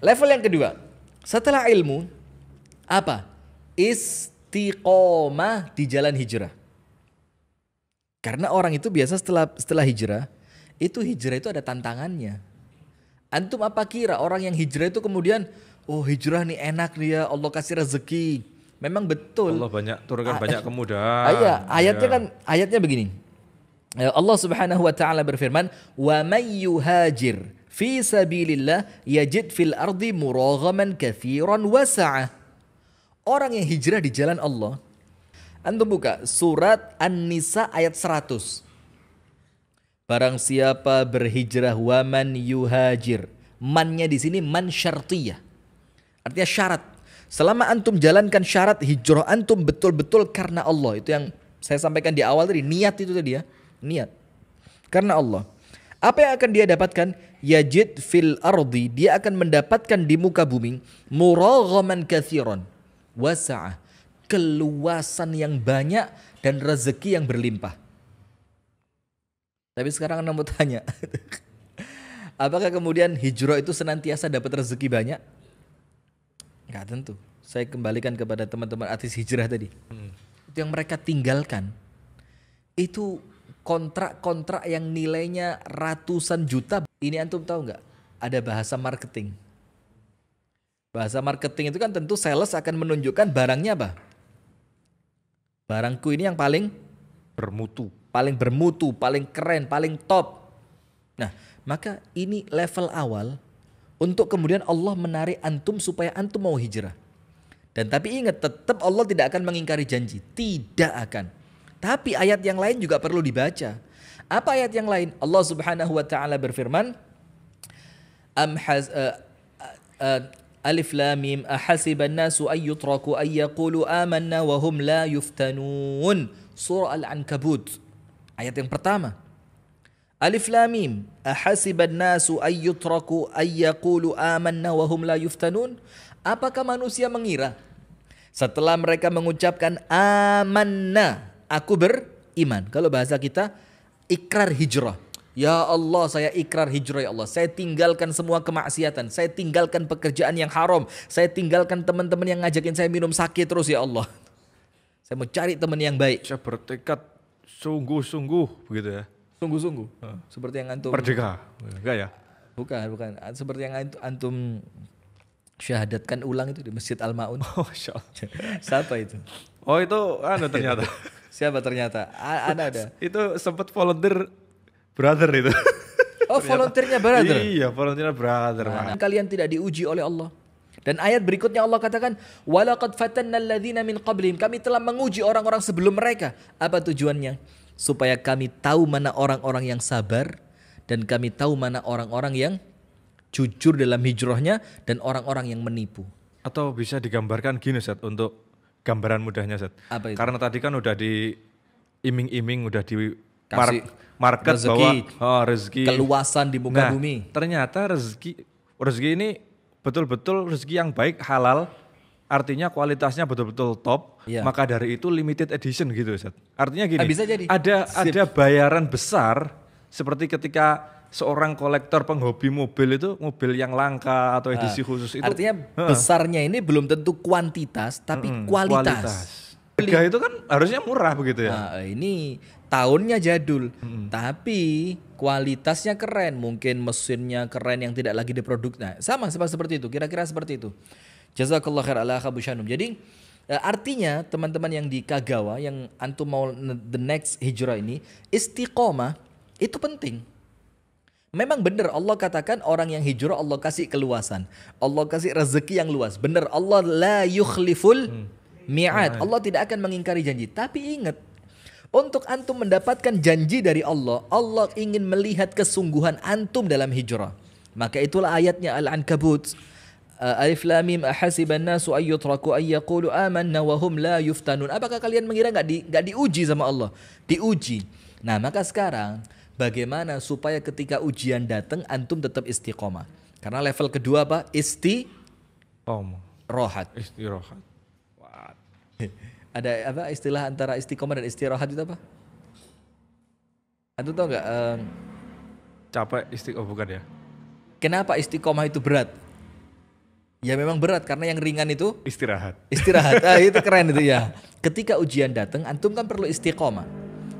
Level yang kedua, setelah ilmu, apa? Istiqomah di jalan hijrah. Karena orang itu biasa setelah hijrah, hijrah itu ada tantangannya. Antum apa kira orang yang hijrah itu kemudian, oh hijrah nih enak nih ya, Allah kasih rezeki. Memang betul. Allah turunkan banyak kemudahan. Ayatnya begini. Allah Subhanahu wa taala berfirman, "Wa may yuhajir fi sabilillah yajid fil ardi muraghaman katsiran wasa'a." Orang yang hijrah di jalan Allah. Antum buka surat An-Nisa ayat 100. Barang siapa berhijrah wa man yuhajir. Mannya di sini man syartiyah. Artinya syarat. Selama antum jalankan syarat hijrah antum betul-betul karena Allah. Itu yang saya sampaikan di awal tadi, niat itu tadi ya. Niat. Karena Allah. Apa yang akan dia dapatkan? Yajid fil ardi, dia akan mendapatkan di muka bumi muraghaman katsiran wasa'a, keluasan yang banyak dan rezeki yang berlimpah. Tapi sekarang anda mau tanya, apakah kemudian hijrah itu senantiasa dapat rezeki banyak? Enggak tentu. Saya kembalikan kepada teman-teman artis hijrah tadi. Itu yang mereka tinggalkan. Itu kontrak-kontrak yang nilainya ratusan juta. Ini antum tahu nggak? Ada bahasa marketing. Bahasa marketing itu kan tentu sales akan menunjukkan barangnya apa? Barangku ini yang paling Bermutu. paling keren, paling top. Nah, maka ini level awal untuk kemudian Allah menarik antum supaya antum mau hijrah. Dan tapi ingat, tetap Allah tidak akan mengingkari janji. Tidak akan. Tapi ayat yang lain juga perlu dibaca. Apa ayat yang lain? Allah Subhanahu wa taala berfirman, Alif Lam Mim ahasiban nasu ay yutraku ay yaqulu amanna wa hum la yuftanun. Surah Al-Ankabut. Ayat yang pertama. Alif Lam Mim ahasiban nasu ay yutraku ay yaqulu amanna wa hum la yuftanun. Apakah manusia mengira setelah mereka mengucapkan amanna, aku beriman. Kalau bahasa kita ikrar hijrah. Ya Allah, saya ikrar hijrah ya Allah. Saya tinggalkan semua kemaksiatan. Saya tinggalkan pekerjaan yang haram. Saya tinggalkan teman-teman yang ngajakin saya minum sakit terus ya Allah. Saya mau cari teman yang baik. Saya bertekad sungguh-sungguh begitu ya. Sungguh-sungguh. Seperti yang antum. Merdeka. Enggak ya? Bukan. Seperti yang antum syahadatkan ulang itu di Masjid Al-Maun. Oh, Masya Allah. Siapa itu? Oh itu ternyata. Siapa ternyata? Ada. Itu sempat volunteer brother itu. Oh, volunteernya brother. Iya, volunteernya brother. Nah, kalian tidak diuji oleh Allah. Dan ayat berikutnya Allah katakan, "Walaqad fatanna alladzina min qablihim." Kami telah menguji orang-orang sebelum mereka. Apa tujuannya? Supaya kami tahu mana orang-orang yang sabar dan kami tahu mana orang-orang yang jujur dalam hijrahnya dan orang-orang yang menipu. Atau bisa digambarkan gini Ustaz, untuk gambaran mudahnya Ustaz. Apa itu? Karena tadi kan udah di iming-iming, udah di Kasih market rezeki, bahwa rezeki keluasan di muka bumi. Ternyata rezeki ini betul-betul rezeki yang baik, halal, artinya kualitasnya betul-betul top, Iya. maka dari itu limited edition gitu Ustaz. Artinya gini, Bisa jadi. ada bayaran besar seperti ketika seorang kolektor penghobi mobil itu mobil yang langka atau edisi khusus itu. Artinya besarnya ini belum tentu kuantitas, tapi kualitas. Harga itu kan harusnya murah begitu ya. Nah, ini tahunnya jadul, tapi kualitasnya keren, mungkin mesinnya keren yang tidak lagi diproduksi. Nah, sama seperti itu, kira-kira seperti itu. Jazakallah khair ala Abu Shanum. Jadi artinya teman-teman yang di Kagawa, yang antum mau the next hijrah ini, istiqomah itu penting. Memang benar Allah katakan orang yang hijrah Allah kasih keluasan, Allah kasih rezeki yang luas. Benar, Allah la yukhliful mi'ad. Allah tidak akan mengingkari janji. Tapi ingat, untuk antum mendapatkan janji dari Allah, Allah ingin melihat kesungguhan antum dalam hijrah. Maka itulah ayatnya Al-Ankabut. Alif lam mim ahasiban nasu ay yutraku ay yaqulu amanna wa hum la yuftanun. Apakah kalian mengira enggak diuji sama Allah? Diuji. Nah, maka sekarang bagaimana supaya ketika ujian datang antum tetap istiqomah? Karena level kedua apa? Rohat. Istirahat. Wah. Ada apa istilah antara istiqomah dan istirahat itu apa? Antum tahu enggak? Capek oh bukan ya? Kenapa istiqomah itu berat? Ya memang berat karena yang ringan itu Istirahat. istirahat. Itu keren itu ya. Ketika ujian datang antum kan perlu istiqomah.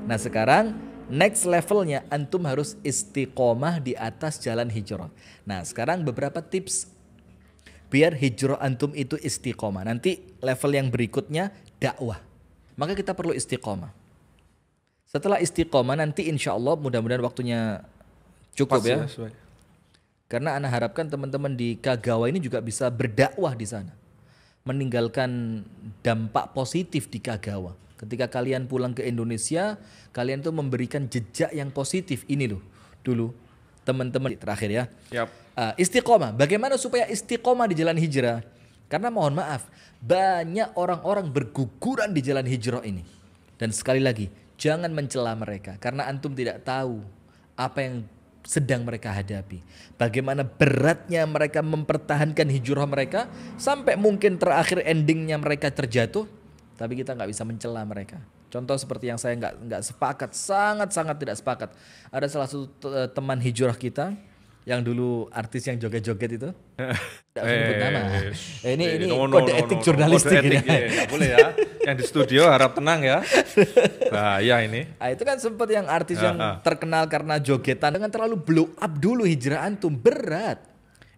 Nah, sekarang next levelnya antum harus istiqomah di atas jalan hijrah. Nah, sekarang beberapa tips biar hijrah antum itu istiqomah. Nanti level yang berikutnya dakwah. Maka kita perlu istiqomah. Setelah istiqomah nanti insya Allah mudah-mudahan waktunya cukup Pas ya. sesuai. Karena ana harapkan teman-teman di Kagawa ini juga bisa berdakwah di sana. Meninggalkan dampak positif di Kagawa. Ketika kalian pulang ke Indonesia, kalian tuh memberikan jejak yang positif. Ini loh, dulu teman-teman terakhir ya. Yap. Istiqomah. Bagaimana supaya istiqomah di jalan hijrah? Karena mohon maaf, banyak orang-orang berguguran di jalan hijrah ini. Dan sekali lagi, jangan mencela mereka. Karena antum tidak tahu apa yang sedang mereka hadapi. Bagaimana beratnya mereka mempertahankan hijrah mereka sampai mungkin terakhir endingnya mereka terjatuh. Tapi kita nggak bisa mencela mereka. Contoh seperti yang saya nggak sepakat, sangat-sangat tidak sepakat. Ada salah satu teman hijrah kita yang dulu artis yang joget-joget itu. Tidak usah nyebut nama. Ini kode etik jurnalistik. Kode etik, ya, nggak boleh ya. Yang di studio harap tenang ya. Bahaya ini. Nah, itu kan sempat yang artis yang terkenal karena jogetan dengan terlalu blow up dulu hijrah antum, berat.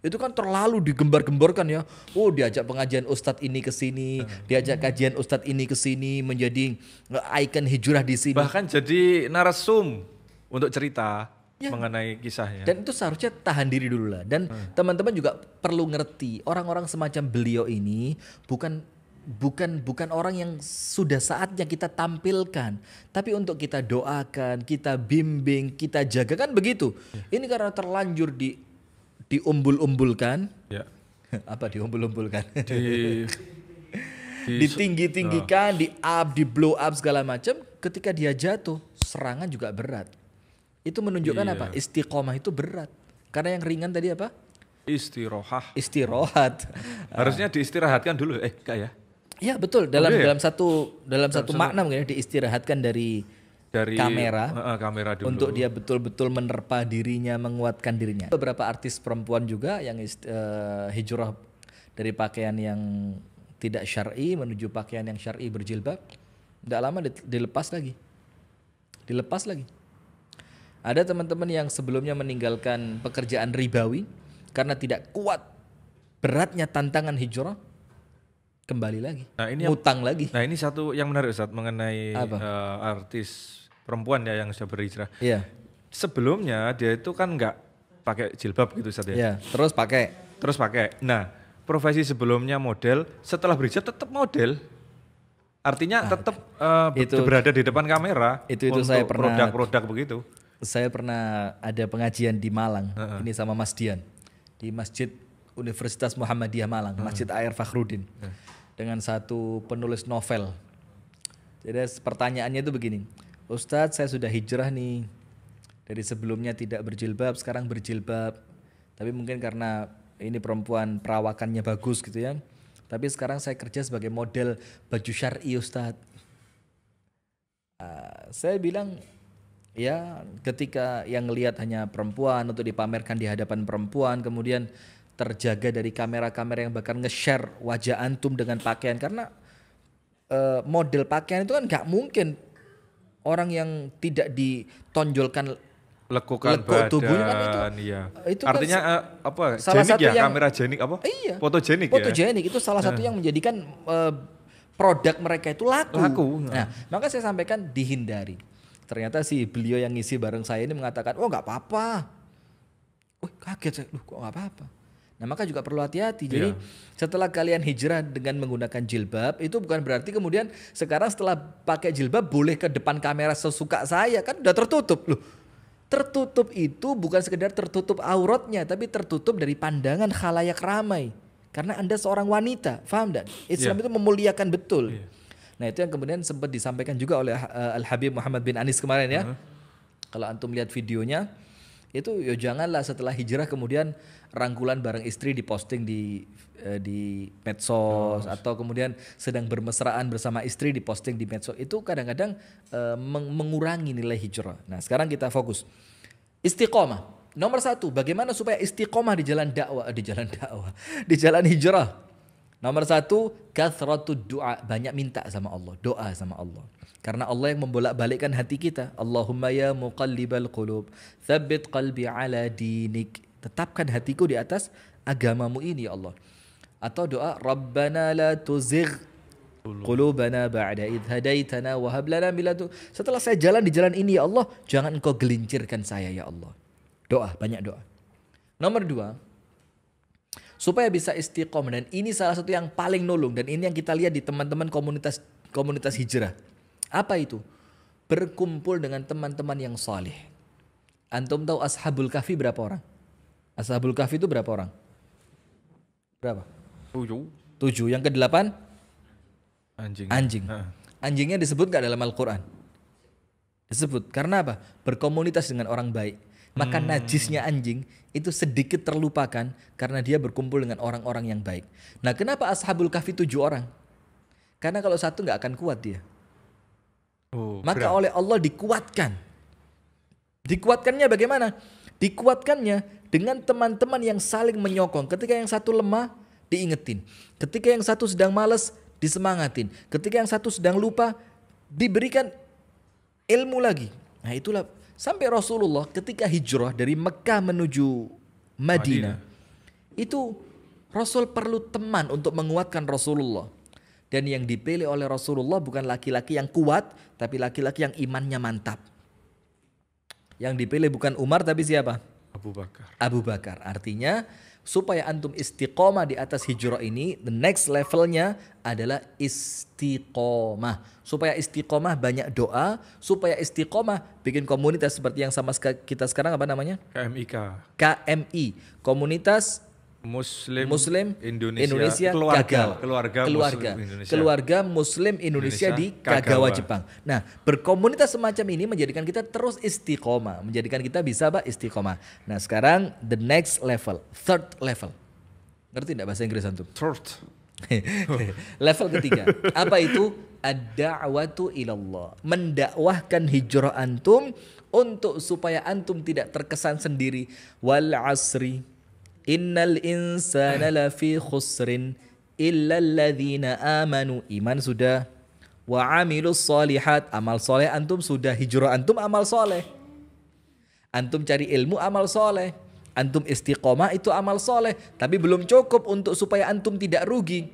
Itu kan terlalu digembar-gemborkan ya. Oh, diajak pengajian ustadz ini ke sini, diajak kajian ustadz ini ke sini, menjadi ikon hijrah di sini. Bahkan jadi narasum untuk cerita mengenai kisahnya. Dan itu seharusnya tahan diri dulu lah. Dan teman-teman juga perlu ngerti orang-orang semacam beliau ini bukan orang yang sudah saatnya kita tampilkan, tapi untuk kita doakan, kita bimbing, kita jaga kan begitu. Ini karena terlanjur diumbul-umbulkan. Ya. Apa diumbul-umbulkan? Di Ditinggi-tinggikan, di blow up segala macam. Ketika dia jatuh, serangan juga berat. Itu menunjukkan apa? Istiqomah itu berat. Karena yang ringan tadi apa? Istirahat. Harusnya diistirahatkan dulu, enggak ya? Ya betul, dalam satu makna mungkin diistirahatkan dari kamera dulu. Untuk dia betul-betul menerpa dirinya, menguatkan dirinya. Beberapa artis perempuan juga yang hijrah dari pakaian yang tidak syar'i menuju pakaian yang syar'i berjilbab. Tidak lama dilepas lagi. Ada teman-teman yang sebelumnya meninggalkan pekerjaan ribawi karena tidak kuat beratnya tantangan hijrah, kembali lagi, ngutang lagi. Nah, ini satu yang menarik Ustaz mengenai artis perempuan ya yang sudah berhijrah. Iya. Sebelumnya dia itu kan nggak pakai jilbab gitu Ustaz ya. Iya, terus pakai. Nah, profesi sebelumnya model, setelah berhijab tetap model. Artinya tetap berada di depan kamera itu untuk saya pernah produk-produk begitu. Saya pernah ada pengajian di Malang, ini sama Mas Dian, di Masjid Universitas Muhammadiyah Malang, Masjid Air Fakhruddin, dengan satu penulis novel. Jadi pertanyaannya itu begini, Ustadz saya sudah hijrah nih, dari sebelumnya tidak berjilbab, sekarang berjilbab, tapi mungkin karena ini perempuan perawakannya bagus gitu ya, Tapi sekarang saya kerja sebagai model baju syar'i Ustadz. Saya bilang ya ketika yang lihat hanya perempuan untuk dipamerkan di hadapan perempuan, kemudian terjaga dari kamera-kamera yang bakal nge-share wajah antum dengan pakaian, karena model pakaian itu kan nggak mungkin orang yang tidak ditonjolkan Lekukan lekuk tubuhnya kan badan, iya. itu kan Artinya apa? salah Jenik satu ya, yang- kamera jenik apa? Iya. Fotogenik ya. Fotogenik itu salah satu yang menjadikan produk mereka itu laku. Laku. Nah, maka saya sampaikan dihindari. Ternyata si beliau yang ngisi bareng saya ini mengatakan, oh nggak apa-apa. Oh kaget saya, kok nggak apa-apa. Nah maka juga perlu hati-hati. Jadi setelah kalian hijrah dengan menggunakan jilbab, itu bukan berarti kemudian sekarang setelah pakai jilbab boleh ke depan kamera sesuka saya, kan udah tertutup loh. Tertutup itu bukan sekedar tertutup auratnya, tapi tertutup dari pandangan khalayak ramai. Karena Anda seorang wanita, paham dan? Islam itu memuliakan betul. Nah itu yang kemudian sempat disampaikan juga oleh Al-Habib Muhammad bin Anis kemarin ya. Kalau antum lihat videonya, itu ya janganlah setelah hijrah kemudian rangkulan bareng istri diposting di medsos, atau kemudian sedang bermesraan bersama istri diposting di medsos. Itu kadang-kadang mengurangi nilai hijrah. Nah sekarang kita fokus istiqomah. Nomor 1, bagaimana supaya istiqomah di jalan dakwah, di jalan hijrah. Nomor 1, kathratud du'a, banyak minta sama Allah, doa sama Allah. Karena Allah yang membolak-balikkan hati kita. Allahumma ya muqallibal qulub, tsabbit qalbi ala dinik. Tetapkan hatiku di atas agamamu ini ya Allah. Atau doa Rabbana la tuzigh qulubana ba'da idh hadaitana wa hab lana min ladun. Setelah saya jalan di jalan ini ya Allah, jangan engkau gelincirkan saya ya Allah. Doa, banyak doa. Nomor 2, supaya bisa istiqomah, dan ini salah satu yang paling nolong, dan ini yang kita lihat di teman-teman komunitas hijrah. Apa itu? Berkumpul dengan teman-teman yang saleh. Antum tahu Ashabul Kahfi berapa orang? Ashabul Kahfi itu berapa orang? Berapa? 7. Yang ke-8? Anjing. Anjingnya disebut gak dalam Al-Quran? Disebut. Karena apa? Berkomunitas dengan orang baik. Maka najisnya anjing itu sedikit terlupakan karena dia berkumpul dengan orang-orang yang baik. Nah kenapa Ashabul Kahfi 7 orang? Karena kalau satu gak akan kuat dia. Maka oleh Allah dikuatkan. Dikuatkannya bagaimana? Dikuatkannya dengan teman-teman yang saling menyokong. Ketika yang satu lemah, diingetin. Ketika yang satu sedang malas, disemangatin. Ketika yang satu sedang lupa, diberikan ilmu lagi. Nah itulah sampai Rasulullah ketika hijrah dari Mekah menuju Madinah. Itu Rasul perlu teman untuk menguatkan Rasulullah. Dan yang dipilih oleh Rasulullah bukan laki-laki yang kuat, tapi laki-laki yang imannya mantap. Yang dipilih bukan Umar, tapi siapa? Abu Bakar. Artinya supaya antum istiqomah di atas hijrah ini, the next levelnya adalah istiqomah. Supaya istiqomah banyak doa, supaya istiqomah bikin komunitas seperti yang sama kita sekarang, apa namanya? KMI, Komunitas Muslim Indonesia Gagal. Keluarga Muslim Indonesia di Kagawa, Jepang. Nah, berkomunitas semacam ini menjadikan kita terus istiqomah, menjadikan kita bisa istiqomah. Nah, sekarang the next level, third level. Ngerti enggak bahasa Inggris antum? Third. Level ketiga. Apa itu? Ad-da'watu ilallah. Mendakwahkan hijrah antum untuk supaya antum tidak terkesan sendiri. Wal asri innal insana lafi khusrin illa alladhina amanu. Iman sudah. Wa amilus solihat. Amal soleh antum sudah. Hijrah antum amal soleh. Antum cari ilmu amal soleh. Antum istiqomah itu amal soleh. Tapi belum cukup untuk supaya antum tidak rugi.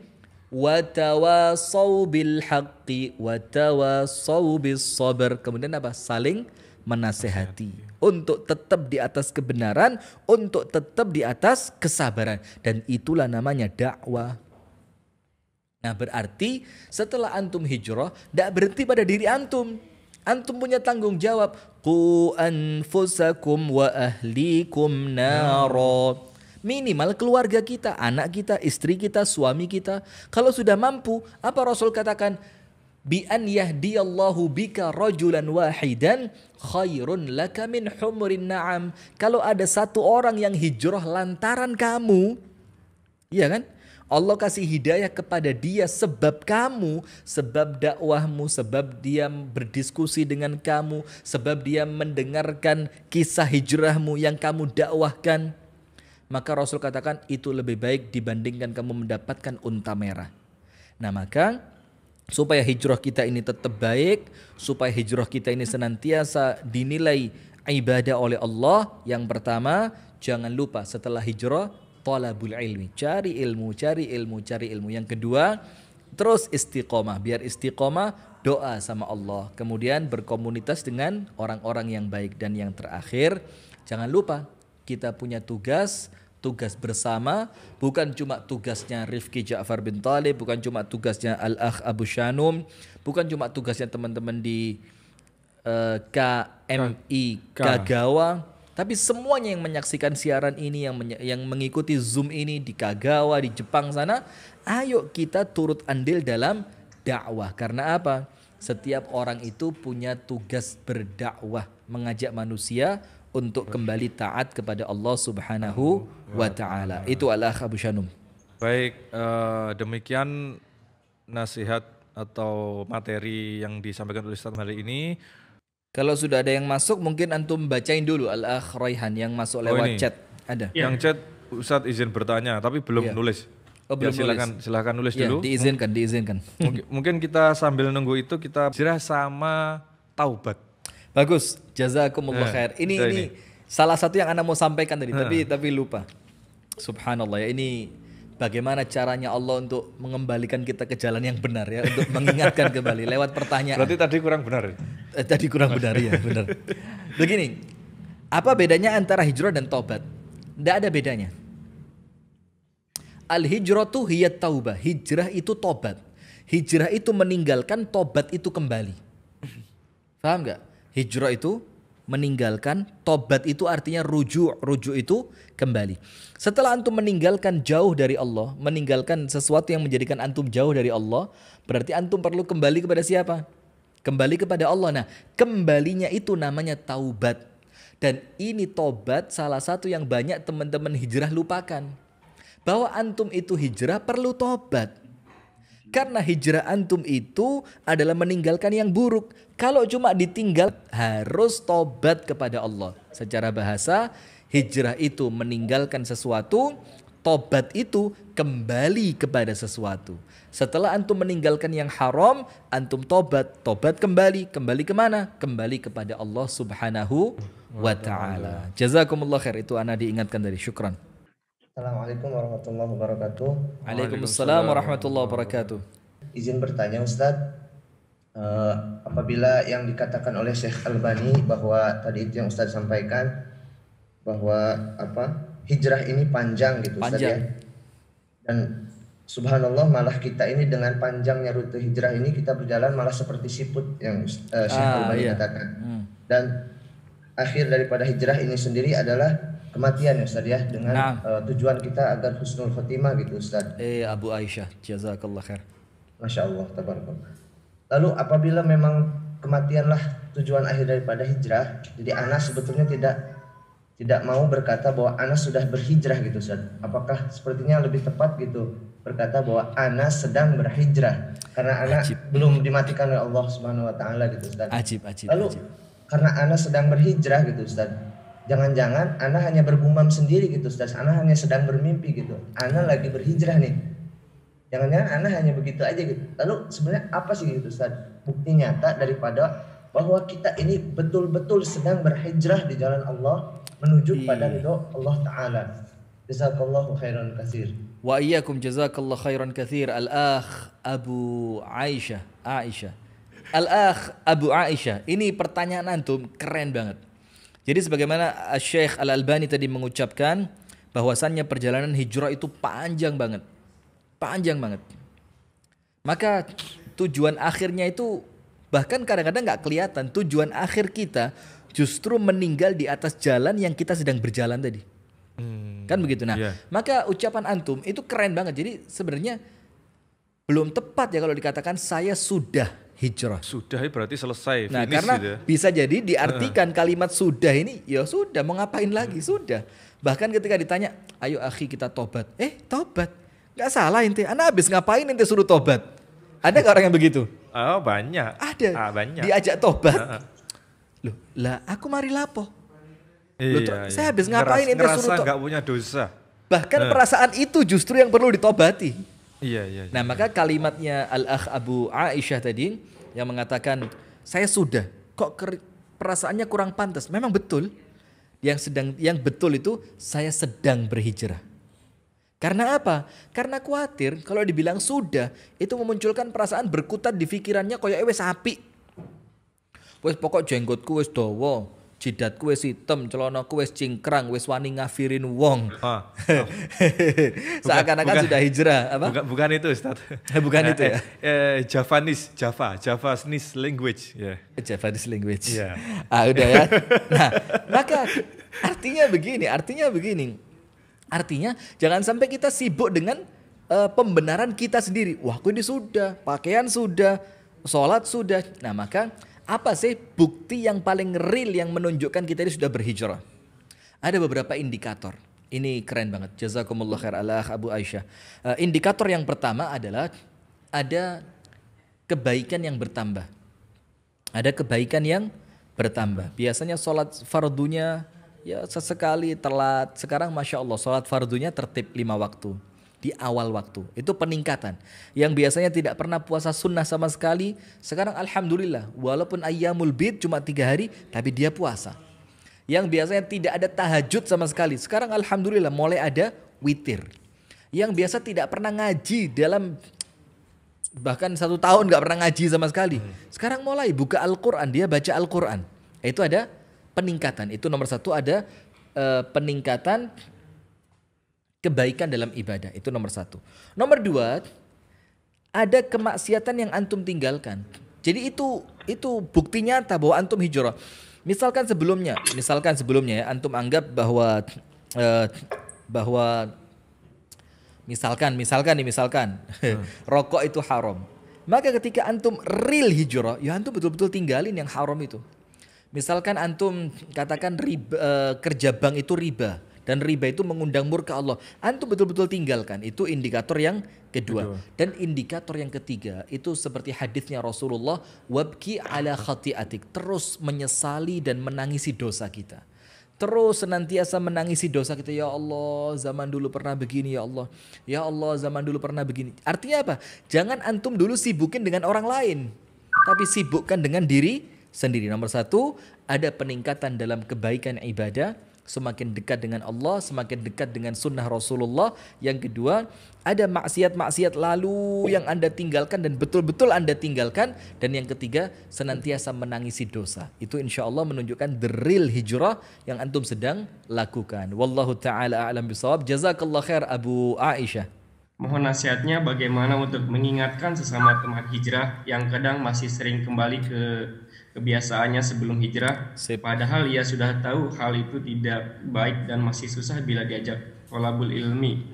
Wa tawasaw bil haqqi wa tawasaw bis sabr. Kemudian apa? Saling menasehati untuk tetap di atas kebenaran, untuk tetap di atas kesabaran, dan itulah namanya dakwah. Nah, berarti setelah antum hijrah, tidak berhenti pada diri antum. Antum punya tanggung jawab. Qu anfusakum wa ahlikum naro. Minimal keluarga kita, anak kita, istri kita, suami kita. Kalau sudah mampu, apa Rasul katakan? Bi an yahdiyallahu bika rajulan wahidan khairun laka min humurin na'am. Kalau ada satu orang yang hijrah lantaran kamu, iya kan? Allah kasih hidayah kepada dia sebab kamu, sebab dakwahmu, sebab dia berdiskusi dengan kamu, sebab dia mendengarkan kisah hijrahmu yang kamu dakwahkan. Maka Rasul katakan itu lebih baik dibandingkan kamu mendapatkan unta merah. Nah maka supaya hijrah kita ini tetap baik, supaya hijrah kita ini senantiasa dinilai ibadah oleh Allah, yang pertama jangan lupa setelah hijrah talabul ilmi, cari ilmu, cari ilmu, cari ilmu. Yang kedua, terus istiqomah, biar istiqomah, doa sama Allah. Kemudian berkomunitas dengan orang-orang yang baik. Dan yang terakhir, jangan lupa kita punya tugas bersama, bukan cuma tugasnya Rifki Ja'far bin Talib, bukan cuma tugasnya Al-Akh Abu Shanum, bukan cuma tugasnya teman-teman di KMI Kagawa, tapi semuanya yang menyaksikan siaran ini, yang mengikuti Zoom ini di Kagawa, di Jepang sana, ayo kita turut andil dalam dakwah. Karena apa? Setiap orang itu punya tugas berdakwah, mengajak manusia untuk kembali taat kepada Allah Subhanahu wa Ta'ala. Itu Al-Akh Abu Shanum. Baik, demikian nasihat atau materi yang disampaikan oleh Ustaz hari ini. Kalau sudah ada yang masuk, mungkin antum bacain dulu Al-Akh Raihan yang masuk lewat chat. Ada. Yang chat Ustaz izin bertanya, tapi belum nulis. Oh, belum silakan nulis dulu. Diizinkan. Mungkin kita sambil nunggu itu kita hijrah sama taubat. Bagus, jazakumullah khair. Ini salah satu yang Anda mau sampaikan tadi, tapi lupa. Subhanallah ya, ini bagaimana caranya Allah untuk mengembalikan kita ke jalan yang benar ya, untuk mengingatkan kembali lewat pertanyaan. Berarti tadi kurang benar. Tadi kurang benar ya, benar. Begini, apa bedanya antara hijrah dan taubat? Tidak ada bedanya. Al-hijratu hiya taubah. Hijrah itu tobat. Hijrah itu meninggalkan, tobat itu kembali. Paham nggak? Hijrah itu meninggalkan, tobat itu artinya rujuk. Rujuk itu kembali. Setelah antum meninggalkan jauh dari Allah, meninggalkan sesuatu yang menjadikan antum jauh dari Allah, berarti antum perlu kembali kepada siapa? Kembali kepada Allah. Nah, kembalinya itu namanya taubat. Dan ini tobat salah satu yang banyak teman-teman hijrah lupakan. Bahwa antum itu hijrah perlu tobat. Karena hijrah antum itu adalah meninggalkan yang buruk. Kalau cuma ditinggal, harus tobat kepada Allah. Secara bahasa, hijrah itu meninggalkan sesuatu, tobat itu kembali kepada sesuatu. Setelah antum meninggalkan yang haram, antum tobat kembali kemana? Kembali kepada Allah Subhanahu wa Ta'ala. Jazakumullah khair, itu ana diingatkan dari. Syukran. Assalamualaikum warahmatullahi wabarakatuh. Waalaikumsalam warahmatullahi wabarakatuh. Izin bertanya Ustadz, apabila yang dikatakan oleh Syekh Albani bahwa tadi itu yang Ustadz sampaikan bahwa hijrah ini panjang gitu Ustadz ya. Dan subhanallah malah kita ini dengan panjangnya rute hijrah ini kita berjalan malah seperti siput yang Syekh Albani katakan. Dan akhir daripada hijrah ini sendiri adalah kematian ya Ustaz ya, dengan tujuan kita agar husnul khotimah gitu Ustaz. Abu Aisyah, jazakallah khair. Masya Allah, tabarakallah. Lalu apabila memang kematianlah tujuan akhir daripada hijrah, jadi ana sebetulnya tidak mau berkata bahwa ana sudah berhijrah gitu Ustaz. Apakah sepertinya lebih tepat gitu berkata bahwa ana sedang berhijrah karena ana belum dimatikan oleh Allah Subhanahu wa Ta'ala gitu Ustaz. Lalu karena ana sedang berhijrah gitu Ustaz, jangan-jangan ana hanya bergumam sendiri gitu Ustaz, ana hanya sedang bermimpi gitu, ana lagi berhijrah nih, jangan-jangan ana hanya begitu aja gitu. Lalu sebenarnya apa sih gitu Ustaz bukti nyata daripada bahwa kita ini betul-betul sedang berhijrah di jalan Allah menuju pada ridho Allah Ta'ala. Jazakallahu khairan katsir. Wa iyyakum jazakallahu khairan katsir. Al-Akh Abu Aisyah. Al-Akh Abu Aisyah, ini pertanyaan antum keren banget. Jadi sebagaimana Syekh Al-Albani tadi mengucapkan bahwasannya perjalanan hijrah itu panjang banget. Maka tujuan akhirnya itu bahkan kadang-kadang gak kelihatan. Tujuan akhir kita justru meninggal di atas jalan yang kita sedang berjalan tadi. Kan begitu. Nah, maka ucapan antum itu keren banget. Jadi sebenarnya belum tepat ya kalau dikatakan saya sudah hijrah. Sudah berarti selesai. Nah, karena gitu ya. Bisa jadi diartikan kalimat sudah ini, ya sudah, mau ngapain lagi, sudah. Bahkan ketika ditanya, ayo akhi kita tobat. Tobat. Nggak salah ente. Anda habis ngapain ente suruh tobat? Ada nggak orang yang begitu? Oh banyak. Ada. Banyak. Diajak tobat. Loh, lah aku mari lapo. Loh, saya habis ngapain ente suruh nggak punya dosa. Bahkan perasaan itu justru yang perlu ditobati. Iya. Nah, maka kalimatnya Al-Akh Abu Aisyah tadi yang mengatakan saya sudah kok perasaannya kurang pantas. Memang betul. Yang betul itu saya sedang berhijrah. Karena apa? Karena khawatir kalau dibilang sudah itu memunculkan perasaan berkutat di pikirannya koyo wis apik. Wis pokok jenggotku wis dawa, jidatku wis hitam, celanaku wis cingkrang, wis wani ngafirin wong. Seakan-akan sudah hijrah, apa? Bukan itu, Ustaz. Bukan itu ya. Javanese language, ya. Yeah. Javanese language. Yeah. Udah ya. Nah, maka artinya begini. Artinya jangan sampai kita sibuk dengan pembenaran kita sendiri. Wah, aku ini sudah, pakaian sudah, sholat sudah. Nah, maka apa sih bukti yang paling real yang menunjukkan kita ini sudah berhijrah? Ada beberapa indikator. Ini keren banget. Jazakumullah khair ala Abu Aisyah. Indikator yang pertama adalah ada kebaikan yang bertambah. Ada kebaikan yang bertambah. Biasanya sholat fardunya ya sesekali telat. Sekarang Masya Allah sholat fardunya tertib 5 waktu. Di awal waktu. Itu peningkatan. Yang biasanya tidak pernah puasa sunnah sama sekali. Sekarang Alhamdulillah. Walaupun ayyamul bid cuma 3 hari. Tapi dia puasa. Yang biasanya tidak ada tahajud sama sekali. Sekarang Alhamdulillah mulai ada witir. Yang biasa tidak pernah ngaji dalam bahkan 1 tahun gak pernah ngaji sama sekali. Sekarang mulai buka Al-Quran. Dia baca Al-Quran. Itu ada peningkatan. Itu nomor 1 ada peningkatan kebaikan dalam ibadah. Itu nomor 1. Nomor 2 ada kemaksiatan yang antum tinggalkan. Jadi itu bukti nyata bahwa antum hijrah. Misalkan sebelumnya ya antum anggap bahwa misalkan rokok itu haram. Maka ketika antum real hijrah, ya antum betul-betul tinggalin yang haram itu. Misalkan antum katakan kerja bank itu riba dan riba itu mengundang murka Allah, antum betul-betul tinggalkan. Itu indikator yang kedua. Dan indikator yang ketiga itu seperti hadisnya Rasulullah, wabki ala khati'atik, terus menyesali dan menangisi dosa kita. Terus senantiasa menangisi dosa kita. Ya Allah, zaman dulu pernah begini ya Allah. Ya Allah, zaman dulu pernah begini. Artinya apa? Jangan antum dulu sibukin dengan orang lain, tapi sibukkan dengan diri sendiri. Nomor 1, ada peningkatan dalam kebaikan ibadah. Semakin dekat dengan Allah, semakin dekat dengan sunnah Rasulullah. Yang kedua, ada maksiat-maksiat lalu yang Anda tinggalkan dan betul-betul Anda tinggalkan. Dan yang ketiga, senantiasa menangisi dosa. Itu insya Allah menunjukkan the real hijrah yang antum sedang lakukan. Wallahu ta'ala a'lam bisawab. Jazakallah khair Abu Aisyah. Mohon nasihatnya bagaimana untuk mengingatkan sesama teman hijrah yang kadang masih sering kembali ke kebiasaannya sebelum hijrah, padahal ia sudah tahu hal itu tidak baik dan masih susah bila diajak thalabul ilmi.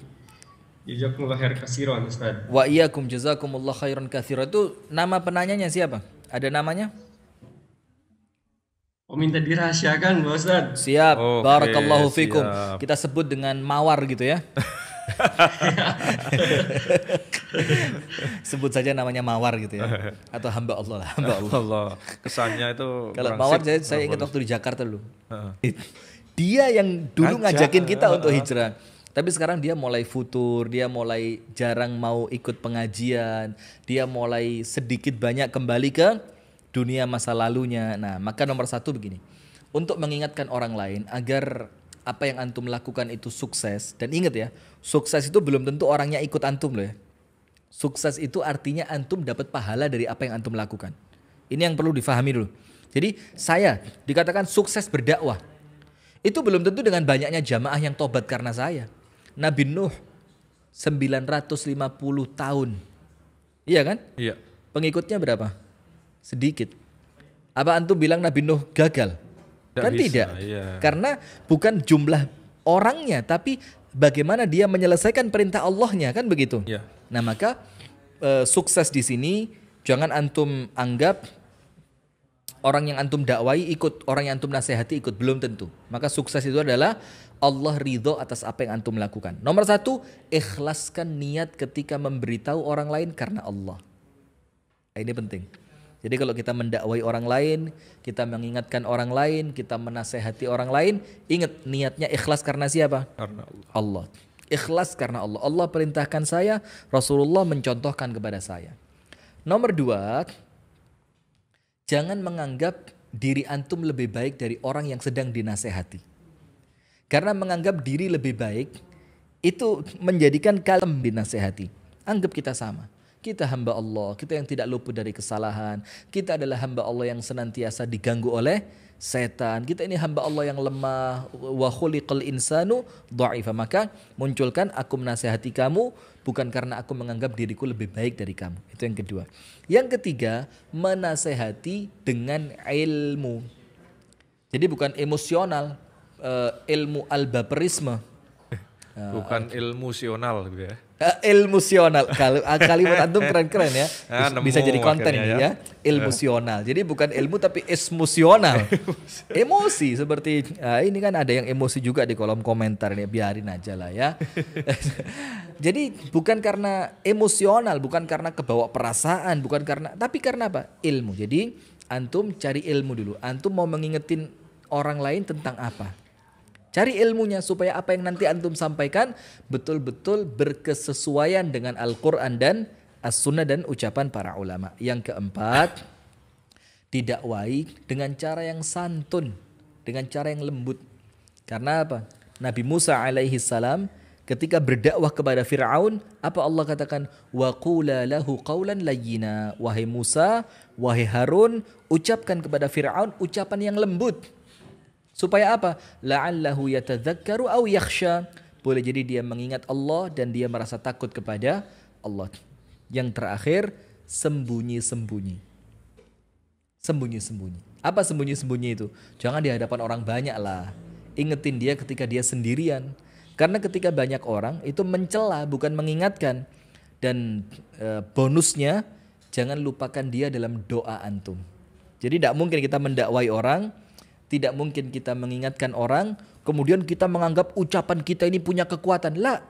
Jazakumullah khair katsiran, Ustaz. Wa iyyakum jazakumullah khairan katsiran. Itu nama penanyanya siapa? Ada namanya? Oh, minta dirahasiakan, Pak Ustaz. Siap. Oke, Barakallahu fikum. siap. Kita sebut dengan mawar gitu ya. Sebut saja namanya mawar gitu ya. Atau hamba Allah lah, hamba Allah. Allah. Kesannya itu Kalau kurang mawar sip. saya ingat waktu di Jakarta dulu. Dia yang dulu ngajakin kita untuk hijrah. Tapi sekarang dia mulai futur, dia mulai jarang mau ikut pengajian, dia mulai sedikit banyak kembali ke dunia masa lalunya. Nah, maka nomor 1 begini. Untuk mengingatkan orang lain agar apa yang antum lakukan itu sukses. Dan ingat ya, sukses itu belum tentu orangnya ikut antum loh ya. Sukses itu artinya antum dapat pahala dari apa yang antum lakukan. Ini yang perlu difahami dulu. Jadi saya dikatakan sukses berdakwah. Itu belum tentu dengan banyaknya jamaah yang tobat karena saya. Nabi Nuh 950 tahun. Iya kan? Iya. Pengikutnya berapa? Sedikit. Apa antum bilang Nabi Nuh gagal? Kan bisa, tidak. iya. Karena bukan jumlah orangnya, tapi bagaimana dia menyelesaikan perintah Allahnya, kan begitu. Iya. Nah, maka sukses di sini jangan antum anggap Orang yang antum dakwai ikut, orang yang antum nasihati ikut, belum tentu. Maka sukses itu adalah Allah ridho atas apa yang antum lakukan. Nomor 1, ikhlaskan niat ketika memberitahu orang lain karena Allah. Ini penting. Jadi kalau kita mendakwai orang lain, kita mengingatkan orang lain, kita menasehati orang lain, ingat niatnya ikhlas karena siapa? Karena Allah. Ikhlas karena Allah. Allah perintahkan saya, Rasulullah mencontohkan kepada saya. Nomor 2, jangan menganggap diri antum lebih baik dari orang yang sedang dinasehati. Karena menganggap diri lebih baik itu menjadikan kalem dinasehati. Anggap kita sama. Kita hamba Allah, kita yang tidak luput dari kesalahan. Kita adalah hamba Allah yang senantiasa diganggu oleh setan. Kita ini hamba Allah yang lemah. Wa khuliqal insanu dha'ifa. Maka munculkan aku menasehati kamu bukan karena aku menganggap diriku lebih baik dari kamu. Itu yang kedua. Yang ketiga, menasehati dengan ilmu. Jadi bukan emosional, ilmu al-baperisme. bukan ilmusional gitu ya. Ilmusional. Kalimat antum keren-keren ya. Bisa nemu jadi konten akhirnya ini ya. Ilmusional. Jadi bukan ilmu tapi emosional. Emosi seperti ini kan ada yang emosi juga di kolom komentar ini, biarin aja lah ya. Jadi bukan karena emosional, bukan karena kebawa perasaan, bukan karena, tapi karena apa? Ilmu. Jadi antum cari ilmu dulu. Antum mau mengingetin orang lain tentang apa? Cari ilmunya supaya apa yang nanti antum sampaikan betul-betul berkesesuaian dengan Al-Quran dan As-Sunnah dan ucapan para ulama. Yang keempat, didakwai dengan cara yang santun, dengan cara yang lembut. Karena apa? Nabi Musa alaihi salam ketika berdakwah kepada Fir'aun, apa Allah katakan? Wa qula lahu qawlan layyina. Wahai Musa, wahai Harun, ucapkan kepada Fir'aun ucapan yang lembut. Supaya apa? La'allahu yatadzakkaru aw yakhsha. Boleh jadi dia mengingat Allah dan dia merasa takut kepada Allah. Yang terakhir, sembunyi-sembunyi. Sembunyi-sembunyi. Apa sembunyi-sembunyi itu? Jangan di hadapan orang banyak lah. Ingetin dia ketika dia sendirian. Karena ketika banyak orang itu mencela bukan mengingatkan. Dan bonusnya jangan lupakan dia dalam doa antum. Jadi tidak mungkin kita mendakwai orang, tidak mungkin kita mengingatkan orang, kemudian kita menganggap ucapan kita ini punya kekuatan. La.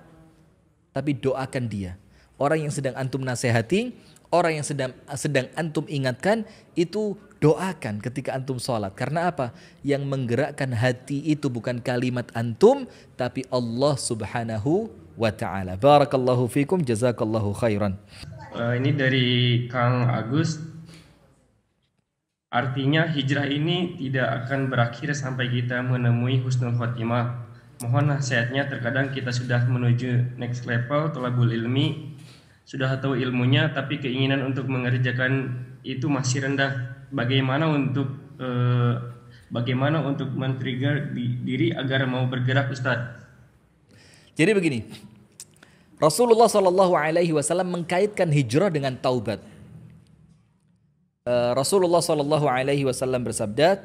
Tapi doakan dia. Orang yang sedang antum nasihati, orang yang sedang antum ingatkan, itu doakan ketika antum sholat. Karena apa? Yang menggerakkan hati itu bukan kalimat antum, tapi Allah subhanahu wa ta'ala. Barakallahu fikum, jazakallahu khairan. Ini dari Kang Agus. Artinya hijrah ini tidak akan berakhir sampai kita menemui husnul khotimah. Mohon nasihatnya, terkadang kita sudah menuju next level thalabul ilmi, sudah tahu ilmunya tapi keinginan untuk mengerjakan itu masih rendah. Bagaimana untuk men-trigger diri agar mau bergerak, Ustadz? Jadi begini, Rasulullah SAW mengkaitkan hijrah dengan taubat. Rasulullah SAW bersabda,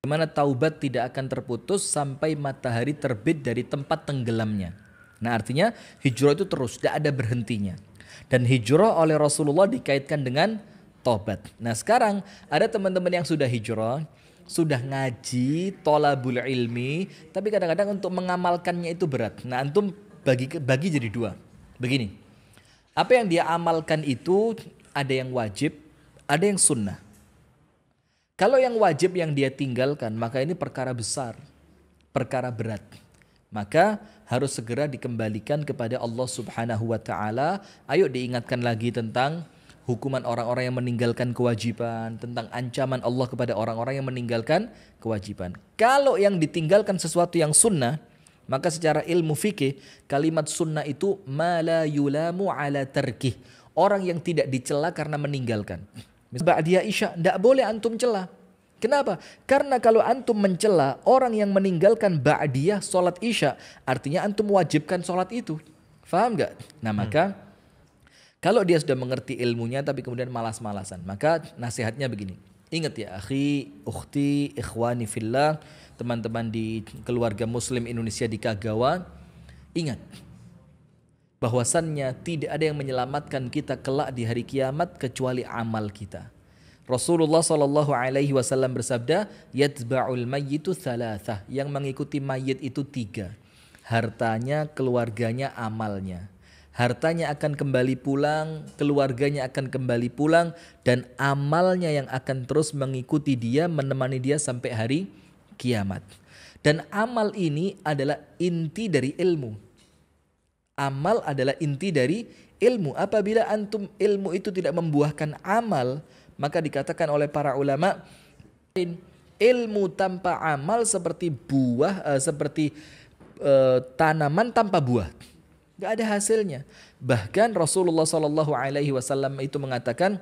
bagaimana taubat tidak akan terputus sampai matahari terbit dari tempat tenggelamnya. Nah artinya hijrah itu terus, tidak ada berhentinya. Dan hijrah oleh Rasulullah dikaitkan dengan taubat. Nah sekarang ada teman-teman yang sudah hijrah, sudah ngaji, thalabul ilmi, tapi kadang-kadang untuk mengamalkannya itu berat. Nah antum bagi jadi dua. Begini, apa yang dia amalkan itu ada yang wajib, ada yang sunnah. Kalau yang wajib yang dia tinggalkan, maka ini perkara besar, perkara berat. Maka harus segera dikembalikan kepada Allah subhanahu wa ta'ala. Ayo diingatkan lagi tentang hukuman orang-orang yang meninggalkan kewajiban, tentang ancaman Allah kepada orang-orang yang meninggalkan kewajiban. Kalau yang ditinggalkan sesuatu yang sunnah, maka secara ilmu fikih, kalimat sunnah itu ma la yulamu ala tarkih. Orang yang tidak dicela karena meninggalkan. Misalnya dia isya, tidak boleh antum cela. Kenapa? Karena kalau antum mencela orang yang meninggalkan ba'diyah sholat isya, artinya antum wajibkan sholat itu. Faham gak? Nah maka kalau dia sudah mengerti ilmunya tapi kemudian malas-malasan, maka nasihatnya begini. Ingat ya akhi, ukhti, ikhwani fillah, teman-teman di keluarga muslim Indonesia di Kagawa, ingat bahwasannya tidak ada yang menyelamatkan kita kelak di hari kiamat kecuali amal kita. Rasulullah Shallallahu Alaihi Wasallam bersabda, yatba'ul mayyitu thalathah, yang mengikuti mayit itu 3, hartanya, keluarganya, amalnya. Hartanya akan kembali pulang, keluarganya akan kembali pulang, dan amalnya yang akan terus mengikuti dia, menemani dia sampai hari kiamat. Dan amal ini adalah inti dari ilmu. Amal adalah inti dari ilmu. Apabila antum ilmu itu tidak membuahkan amal, maka dikatakan oleh para ulama, ilmu tanpa amal seperti buah, seperti tanaman tanpa buah, gak ada hasilnya. Bahkan Rasulullah Shallallahu Alaihi Wasallam itu mengatakan,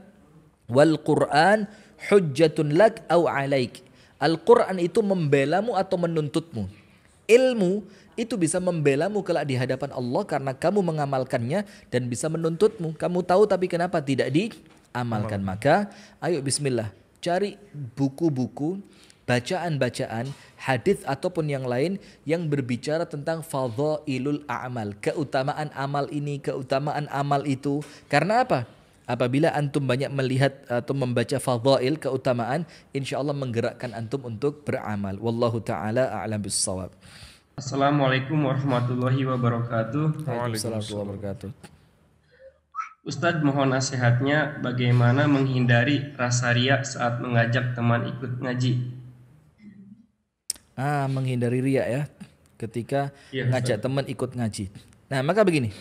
wal Quran hujjatun lak au alaik. Al-Quran itu membelamu atau menuntutmu. Ilmu itu bisa membelamu kelak di hadapan Allah karena kamu mengamalkannya, dan bisa menuntutmu. Kamu tahu tapi kenapa tidak diamalkan? Maka ayo bismillah, cari buku-buku, bacaan-bacaan, hadis ataupun yang lain yang berbicara tentang fadhailul a'mal, keutamaan amal ini, keutamaan amal itu. Karena apa? Apabila antum banyak melihat atau membaca fadhail, keutamaan, insyaallah menggerakkan antum untuk beramal. Wallahu taala a'lam bissawab. Assalamualaikum warahmatullahi wabarakatuh. Waalaikumsalam warahmatullahi wabarakatuh. Ustadz, mohon nasihatnya bagaimana menghindari rasa riya saat mengajak teman ikut ngaji. Menghindari riya ya, ketika Iya, ngajak teman ikut ngaji. Nah, maka begini.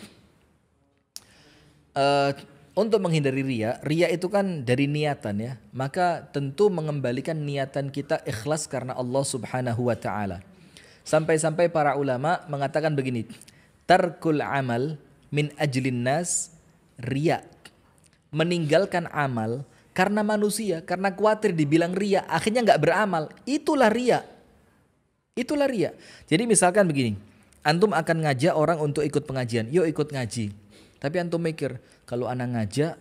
Untuk menghindari riya, riya itu kan dari niatan ya. Maka tentu mengembalikan niatan kita ikhlas karena Allah Subhanahu wa taala. Sampai-sampai para ulama mengatakan begini, tarkul amal min ajlin nas riya. Meninggalkan amal karena manusia, karena khawatir dibilang riya, akhirnya nggak beramal. Itulah riya. Itulah riya. Jadi misalkan begini, antum akan ngajak orang untuk ikut pengajian, yuk ikut ngaji. Tapi antum mikir, kalau anak ngajak,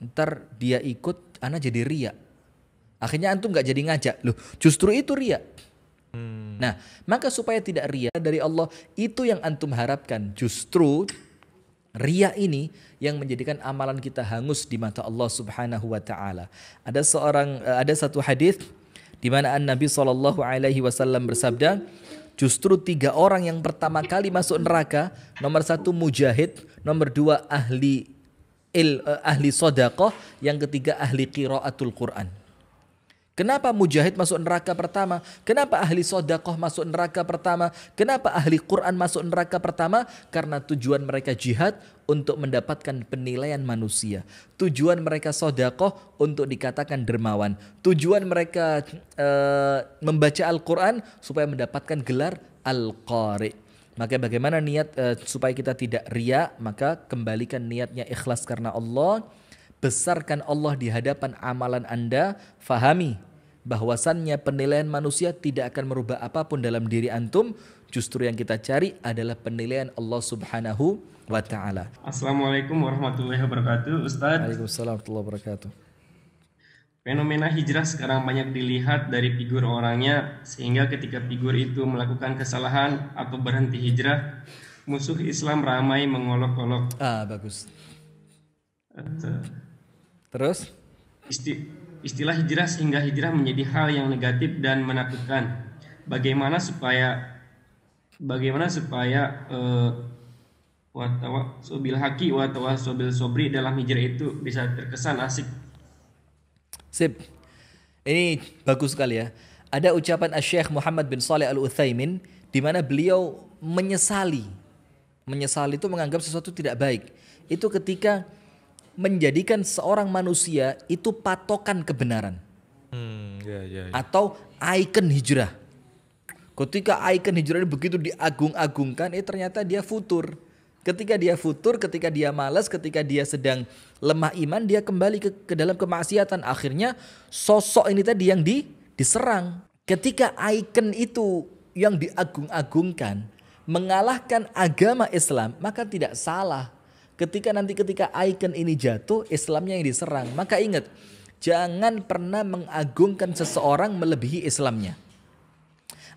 ntar dia ikut, anak jadi riya. Akhirnya antum nggak jadi ngajak. Loh, justru itu riya. Nah, maka supaya tidak riya dari Allah, itu yang antum harapkan. Justru riya ini yang menjadikan amalan kita hangus di mata Allah Subhanahu wa taala. Ada satu hadis di mana Nabi sallallahu alaihi wasallam bersabda, justru 3 orang yang pertama kali masuk neraka, nomor 1 mujahid, nomor 2 ahli sedekah, yang ketiga ahli qiraatul Quran. Kenapa mujahid masuk neraka pertama? Kenapa ahli sedekah masuk neraka pertama? Kenapa ahli Quran masuk neraka pertama? Karena tujuan mereka jihad untuk mendapatkan penilaian manusia. Tujuan mereka sedekah untuk dikatakan dermawan. Tujuan mereka membaca Al-Quran supaya mendapatkan gelar Al-Qari. Maka bagaimana niat supaya kita tidak riya? Maka kembalikan niatnya ikhlas karena Allah. Besarkan Allah di hadapan amalan Anda. Fahami bahwasannya penilaian manusia tidak akan merubah apapun dalam diri antum. Justru yang kita cari adalah penilaian Allah Subhanahu wa ta'ala. Assalamualaikum warahmatullahi wabarakatuh. Ustadz, Waalaikumsalam warahmatullahi wabarakatuh. fenomena hijrah sekarang banyak dilihat dari figur orangnya, sehingga ketika figur itu melakukan kesalahan atau berhenti hijrah, musuh Islam ramai mengolok-olok. Bagus. Terus? Istilah hijrah sehingga hijrah menjadi hal yang negatif dan menakutkan. Bagaimana supaya sobil haki wa sobil sobri dalam hijrah itu bisa terkesan asik. Sip. Ini bagus sekali ya. Ada ucapan Asy-Syaikh Muhammad bin Shalih Al-Utsaimin di mana beliau menyesali. Menyesali itu menganggap sesuatu tidak baik. Itu ketika menjadikan seorang manusia itu patokan kebenaran. Atau ikon hijrah. Ketika ikon hijrah ini begitu diagung-agungkan, ternyata dia futur. Ketika dia futur, ketika dia malas, ketika dia sedang lemah iman, dia kembali ke dalam kemaksiatan. Akhirnya sosok ini tadi yang diserang. Ketika ikon itu yang diagung-agungkan mengalahkan agama Islam, maka tidak salah. Ketika ikon ini jatuh, Islamnya yang diserang. Maka ingat, jangan pernah mengagungkan seseorang melebihi Islamnya.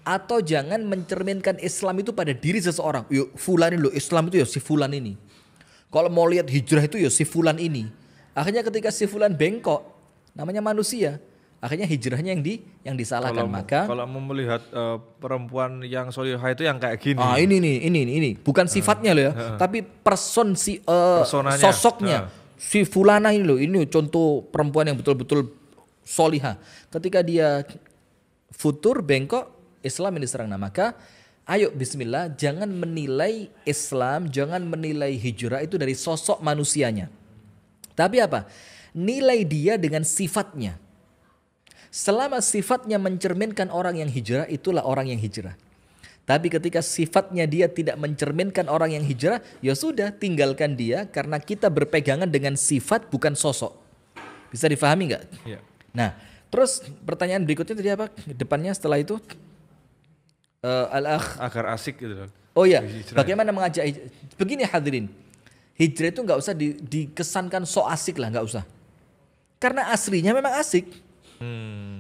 Atau jangan mencerminkan Islam itu pada diri seseorang. Yuk, fulan ini loh, Islam itu ya si fulan ini. Kalau mau lihat hijrah itu ya si fulan ini. Akhirnya ketika si fulan bengkok, namanya manusia. Akhirnya hijrahnya yang disalahkan. Kalau mau melihat perempuan yang solihah itu yang kayak gini. Ini bukan sifatnya loh ya, tapi Personanya. sosoknya. Si fulana ini loh, ini contoh perempuan yang betul-betul solihah. Ketika dia futur bengkok, Islam yang diserang. Nah, maka ayo bismillah, jangan menilai Islam, jangan menilai hijrah itu dari sosok manusianya. Tapi apa? Nilai dia dengan sifatnya. Selama sifatnya mencerminkan orang yang hijrah, itulah orang yang hijrah. Tapi ketika sifatnya dia tidak mencerminkan orang yang hijrah, ya sudah, tinggalkan dia, karena kita berpegangan dengan sifat bukan sosok. Bisa difahami nggak? Iya. Nah, terus pertanyaan berikutnya tadi apa? Depannya setelah itu al-akh. Agar asik gitu loh. Oh ya, Hijrah. bagaimana mengajak hijrah? Begini hadirin, hijrah itu nggak usah dikesankan so asik lah, nggak usah. Karena aslinya memang asik.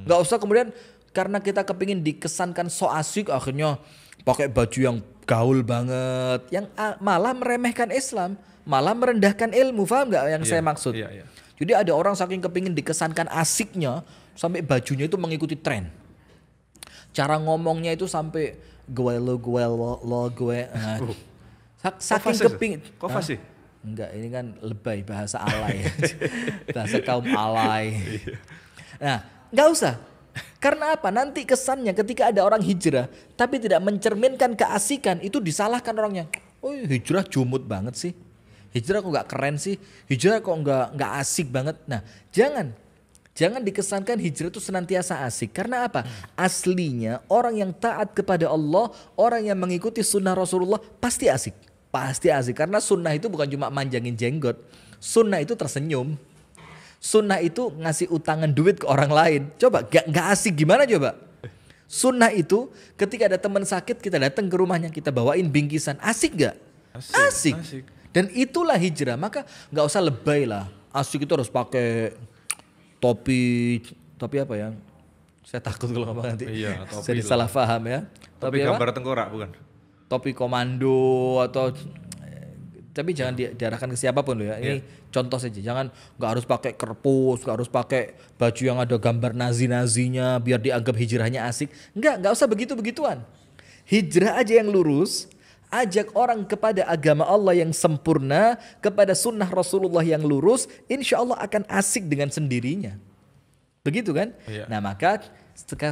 Nggak usah kemudian karena kita kepingin dikesankan so asik, akhirnya pakai baju yang gaul banget, yang malah meremehkan Islam, malah merendahkan ilmu. Paham nggak yang saya maksud? Iya. Jadi ada orang saking kepingin dikesankan asiknya, sampai bajunya itu mengikuti tren. Cara ngomongnya itu sampai gue lo gue. Saking kepingin. Kok fasih? Enggak, ini kan lebay, bahasa alay. Bahasa kaum alay. Nah, enggak usah. Karena apa? Nanti kesannya ketika ada orang hijrah tapi tidak mencerminkan keasikan, itu disalahkan orangnya. Oh, hijrah jumut banget sih. Hijrah kok enggak keren sih? Hijrah kok enggak asik banget. Nah, jangan dikesankan hijrah itu senantiasa asik. Karena apa? Aslinya orang yang taat kepada Allah, orang yang mengikuti sunnah Rasulullah pasti asik. Pasti asik. Karena sunnah itu bukan cuma manjangin jenggot. Sunnah itu tersenyum. Sunnah itu ngasih utangan duit ke orang lain. Coba gak asik gimana coba? Sunnah itu ketika ada teman sakit kita datang ke rumahnya, kita bawain bingkisan. Asik gak? Asik. Dan itulah hijrah. Maka gak usah lebay lah. Asik itu harus pakai topi apa ya? Saya takut kalau ngomong nanti. Iya, topi jadi salah paham ya. Topi apa? gambar tengkorak bukan? Topi komando atau tapi jangan diarahkan ke siapapun loh ya. Ini contoh saja. Jangan nggak harus pakai kerpus, nggak harus pakai baju yang ada gambar nazi-nazinya biar dianggap hijrahnya asik. Nggak usah begitu-begituan. Hijrah aja yang lurus, ajak orang kepada agama Allah yang sempurna, kepada sunnah Rasulullah yang lurus, insya Allah akan asik dengan sendirinya. Begitu kan? Iya. Nah, maka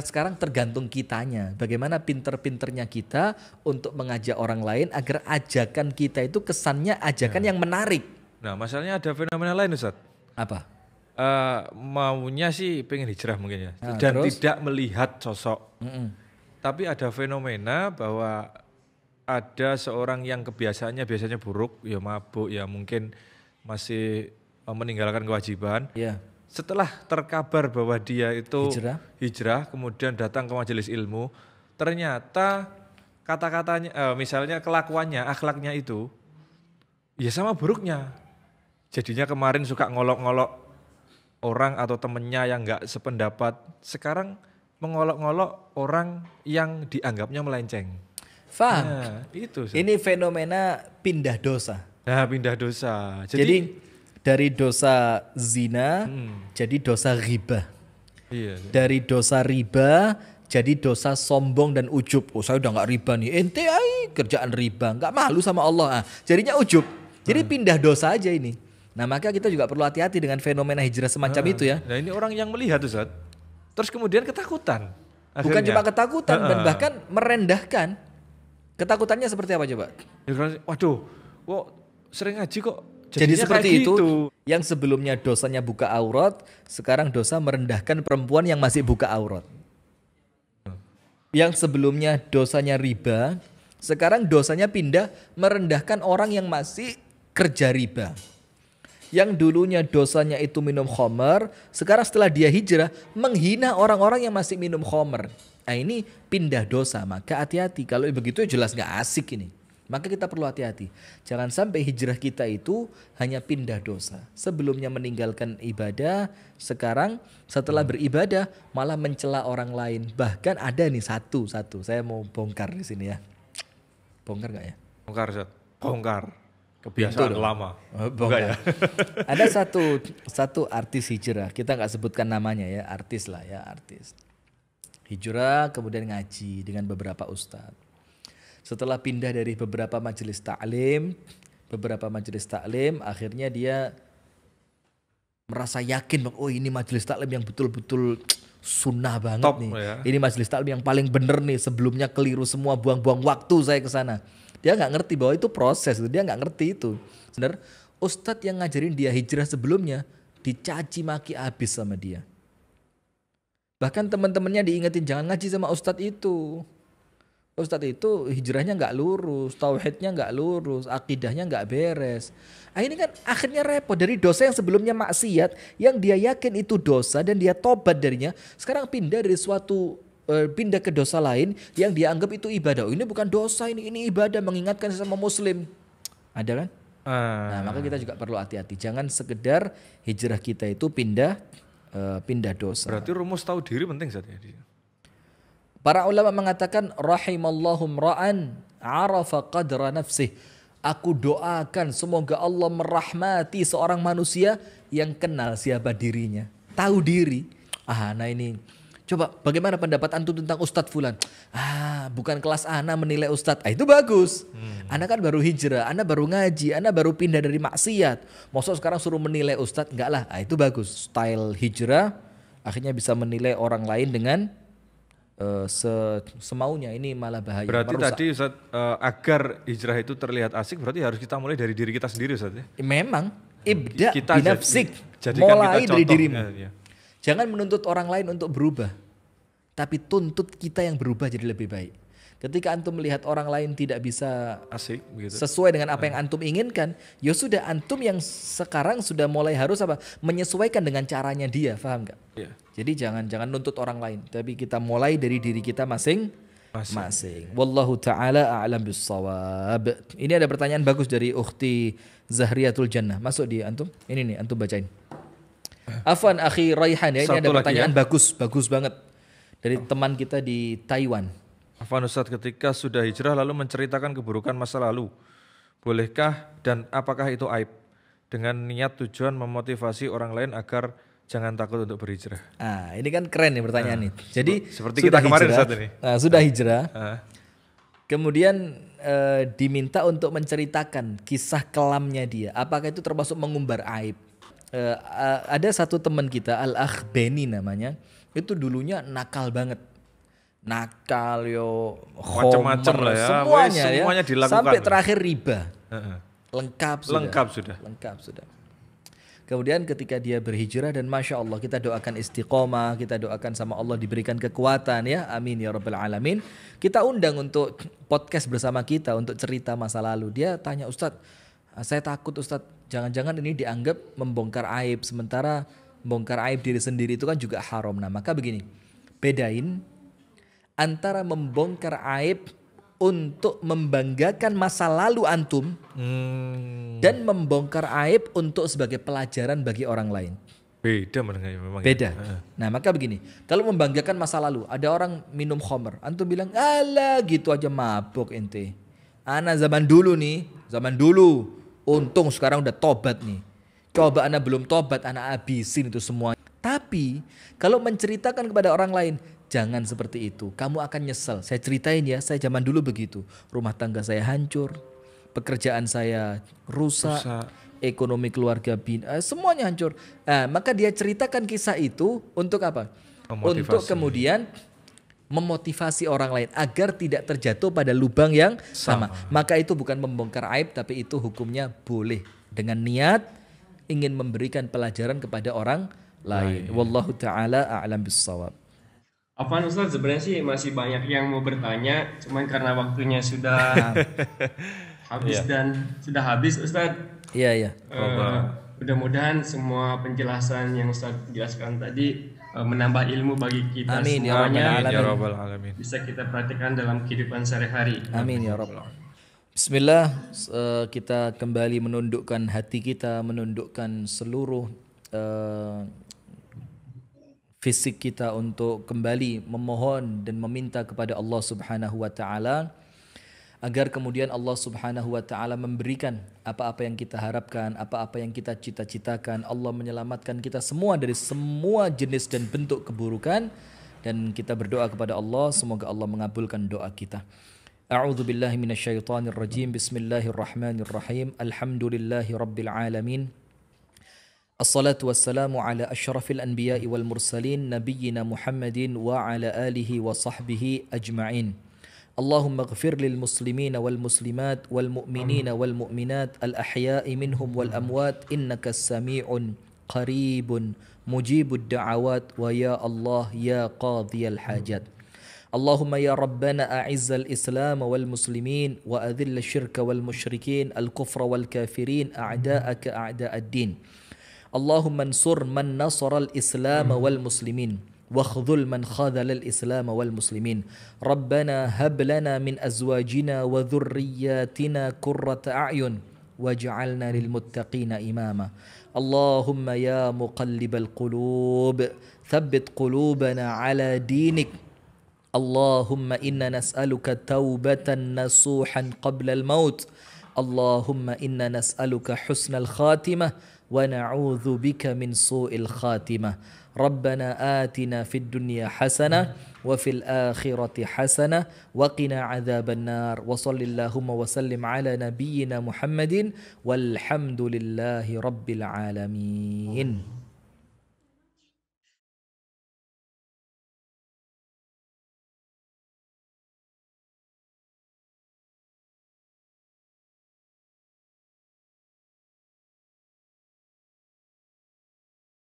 sekarang tergantung kitanya. Bagaimana pinter-pinternya kita untuk mengajak orang lain agar ajakan kita itu kesannya ajakan yang menarik. Nah, masalahnya ada fenomena lain Ustaz. Apa? Maunya sih pengen hijrah mungkin ya. Nah, dan terus? tidak melihat sosok. Tapi ada fenomena bahwa ada seorang yang kebiasaannya biasanya buruk, ya mabuk, ya mungkin masih meninggalkan kewajiban. Ya. Setelah terkabar bahwa dia itu Hijrah. kemudian datang ke majelis ilmu, ternyata kata-katanya, misalnya kelakuannya, akhlaknya itu, ya sama buruknya. Jadinya kemarin suka ngolok-ngolok orang atau temennya yang nggak sependapat, sekarang mengolok-ngolok orang yang dianggapnya melenceng. Faham? Nah, itu. Ini fenomena pindah dosa. Nah, pindah dosa. Jadi dari dosa zina jadi dosa riba. Iya. Dari dosa riba jadi dosa sombong dan ujub. Oh, saya udah nggak riba nih. Ente kerjaan riba, nggak malu sama Allah. Jadinya ujub. Jadi pindah dosa aja ini. Nah, maka kita juga perlu hati-hati dengan fenomena hijrah semacam itu ya. Nah, ini orang yang melihat Ustaz. Terus kemudian ketakutan. Bukan Akhirnya. cuma ketakutan dan bahkan merendahkan. Ketakutannya seperti apa coba? Waduh, kok sering ngaji kok Jadi jadinya seperti kayak itu, gitu. yang sebelumnya dosanya buka aurat, sekarang dosa merendahkan perempuan yang masih buka aurat. Yang sebelumnya dosanya riba, sekarang dosanya pindah merendahkan orang yang masih kerja riba. Yang dulunya dosanya itu minum khamar, sekarang setelah dia hijrah menghina orang-orang yang masih minum khamar. Nah, ini pindah dosa, maka hati-hati. Kalau begitu jelas gak asik ini. Maka kita perlu hati-hati. Jangan sampai hijrah kita itu hanya pindah dosa. Sebelumnya meninggalkan ibadah, sekarang setelah beribadah malah mencela orang lain. Bahkan ada nih satu. Saya mau bongkar di sini ya. Bongkar gak ya? Bongkar Ustaz. Bongkar. kebiasaan dong. lama. Oh, Bukan ya? Ada satu artis hijrah, kita nggak sebutkan namanya ya, artis lah ya, artis. Hijrah kemudian ngaji dengan beberapa ustadz. Setelah pindah dari beberapa majelis taklim, akhirnya dia merasa yakin, oh ini majelis taklim yang betul-betul sunnah banget Top, nih. ya. Ini majelis taklim yang paling bener nih, sebelumnya keliru semua, buang-buang waktu saya ke sana. Dia nggak ngerti bahwa itu proses, dia nggak ngerti itu. Sebenarnya ustadz yang ngajarin dia hijrah sebelumnya dicaci maki habis sama dia. Bahkan teman-temannya diingetin jangan ngaji sama ustadz itu. Ustadz itu hijrahnya nggak lurus, tauhidnya nggak lurus, akidahnya nggak beres. Ini kan akhirnya repot dari dosa yang sebelumnya maksiat, yang dia yakin itu dosa dan dia tobat darinya. Sekarang pindah ke dosa lain yang dia anggap itu ibadah. Oh, ini bukan dosa, ini ibadah, mengingatkan sesama muslim. Ada kan? Nah, maka kita juga perlu hati-hati. Jangan sekedar hijrah kita itu pindah dosa. Berarti rumus tahu diri penting Ustaz ya. Para ulama mengatakan rahimallahu ra'an arafa qadra nafsih. Aku doakan semoga Allah merahmati seorang manusia yang kenal siapa dirinya, tahu diri. Nah ini coba bagaimana pendapat antum tentang Ustadz Fulan? Bukan kelas ana menilai Ustadz. Itu bagus. Ana kan baru hijrah, ana baru ngaji, ana baru pindah dari maksiat. Maksud sekarang suruh menilai Ustadz? Enggak lah. Itu bagus. Style hijrah akhirnya bisa menilai orang lain dengan semaunya. Ini malah bahaya. Berarti merusak. tadi Ustaz, agar hijrah itu terlihat asik berarti harus kita mulai dari diri kita sendiri Ustaz ya. Memang ibda Kita binafsik. jadikan Mulai kita dari contoh. dirimu. Ya. Jangan menuntut orang lain untuk berubah, tapi tuntut kita yang berubah jadi lebih baik. Ketika antum melihat orang lain tidak bisa Asik begitu. sesuai dengan apa yang antum inginkan, ya sudah antum yang sekarang sudah mulai harus menyesuaikan dengan caranya dia, paham nggak? Iya. Jadi jangan nuntut orang lain, tapi kita mulai dari diri kita masing-masing. Wallahu taala a'lam bissawab. Ini ada pertanyaan bagus dari ukhti Zahriyatul Jannah. Masuk di antum. Ini nih antum bacain. Afwan akhi Raihan ya, ini Satu ada lagi pertanyaan ya. bagus banget dari teman kita di Taiwan. Afwan Ustaz, ketika sudah hijrah lalu menceritakan keburukan masa lalu, bolehkah dan apakah itu aib? Dengan niat tujuan memotivasi orang lain agar jangan takut untuk berhijrah. Ini kan keren nih pertanyaan nih. Jadi seperti kita kemarin saat ini. Sudah hijrah. Ah. Kemudian diminta untuk menceritakan kisah kelamnya dia. Apakah itu termasuk mengumbar aib? Ada satu teman kita, Al-Akh Beni namanya, itu dulunya nakal banget. Nakal Macam-macam lah ya. semuanya, Semuanya dilakukan. Sampai terakhir riba. Heeh. Lengkap sudah. Kemudian ketika dia berhijrah dan Masya Allah kita doakan istiqomah, kita doakan sama Allah diberikan kekuatan ya, amin ya rabbal alamin. Kita undang untuk podcast bersama kita untuk cerita masa lalu. Dia tanya, Ustadz, saya takut Ustadz, jangan-jangan ini dianggap membongkar aib, sementara membongkar aib diri sendiri itu kan juga haram. Nah maka begini, bedain antara membongkar aib untuk membanggakan masa lalu antum dan membongkar aib untuk sebagai pelajaran bagi orang lain. Beda mendengarnya memang. Beda. Ya. Nah maka begini, kalau membanggakan masa lalu, ada orang minum khamr, antum bilang, alah gitu aja mabuk ente. Ana zaman dulu, untung sekarang udah tobat nih. Coba ana belum tobat, ana habisin itu semua. Tapi kalau menceritakan kepada orang lain, jangan seperti itu. Kamu akan nyesel. Saya ceritain ya, saya zaman dulu begitu. Rumah tangga saya hancur, pekerjaan saya rusak, ekonomi keluarga semuanya hancur. Maka dia ceritakan kisah itu untuk apa? Untuk kemudian memotivasi orang lain agar tidak terjatuh pada lubang yang sama. Maka itu bukan membongkar aib, tapi itu hukumnya boleh dengan niat ingin memberikan pelajaran kepada orang lain. Wallahu taala a'lam bissawab. Apaan Ustadz, sebenarnya sih masih banyak yang mau bertanya, cuman karena waktunya sudah habis dan sudah habis Ustadz. Iya. Mudah-mudahan semua penjelasan yang Ustadz jelaskan tadi menambah ilmu bagi kita Amin, ya semuanya. Rabbal alamin. Bisa kita perhatikan dalam kehidupan sehari-hari. Amin ya Rabb. Bismillah, kita kembali menundukkan hati kita, menundukkan seluruh fisik kita untuk kembali memohon dan meminta kepada Allah Subhanahu wa taala agar kemudian Allah Subhanahu wa taala memberikan apa-apa yang kita harapkan, apa-apa yang kita cita-citakan. Allah menyelamatkan kita semua dari semua jenis dan bentuk keburukan, dan kita berdoa kepada Allah semoga Allah mengabulkan doa kita. A'udzu billahi minasyaitonir rajim. Bismillahirrahmanirrahim. Alhamdulillahi rabbil alamin. Assalatu wassalamu ala asyrafil anbiya'i wal mursalin nabiyyina Muhammadin wa ala alihi wa sahbihi ajma'in. Allahumma ighfir lil muslimina wal muslimat wal mu'minina wal mu'minat al ahya'i minhum wal amwat innaka sami'un qaribun mujibud da'awat wa ya Allah ya qadhiyal hajat. Allahumma ya Rabbana a'izzal Islam wal muslimin wa adhill syirka wal musyrikin al kufra wal kafirin a'da'aka a'da'ad din. Allahumma ansur man nasara al-Islam wal muslimin wa khudhul man khadhala al-Islam wal muslimin. Rabbana hab lana min azwajina wa dhurriyyatina qurrata a'yun waj'alna lil muttaqina imama. Allahumma ya muqallibal qulub thabbit qulubana ala dinik. Allahumma inna nas'aluka taubatan nasuhan qabla al-maut. Allahumma inna nas'aluka husnal khatimah wa na'udzu bika min su'il khatimah. Rabbana atina fid dunya hasanah wa fil akhirati hasanah wa qina adzaban nar. Wa shallallahumma wa sallim ala nabiyyina Muhammadin walhamdulillahi rabbil alamin.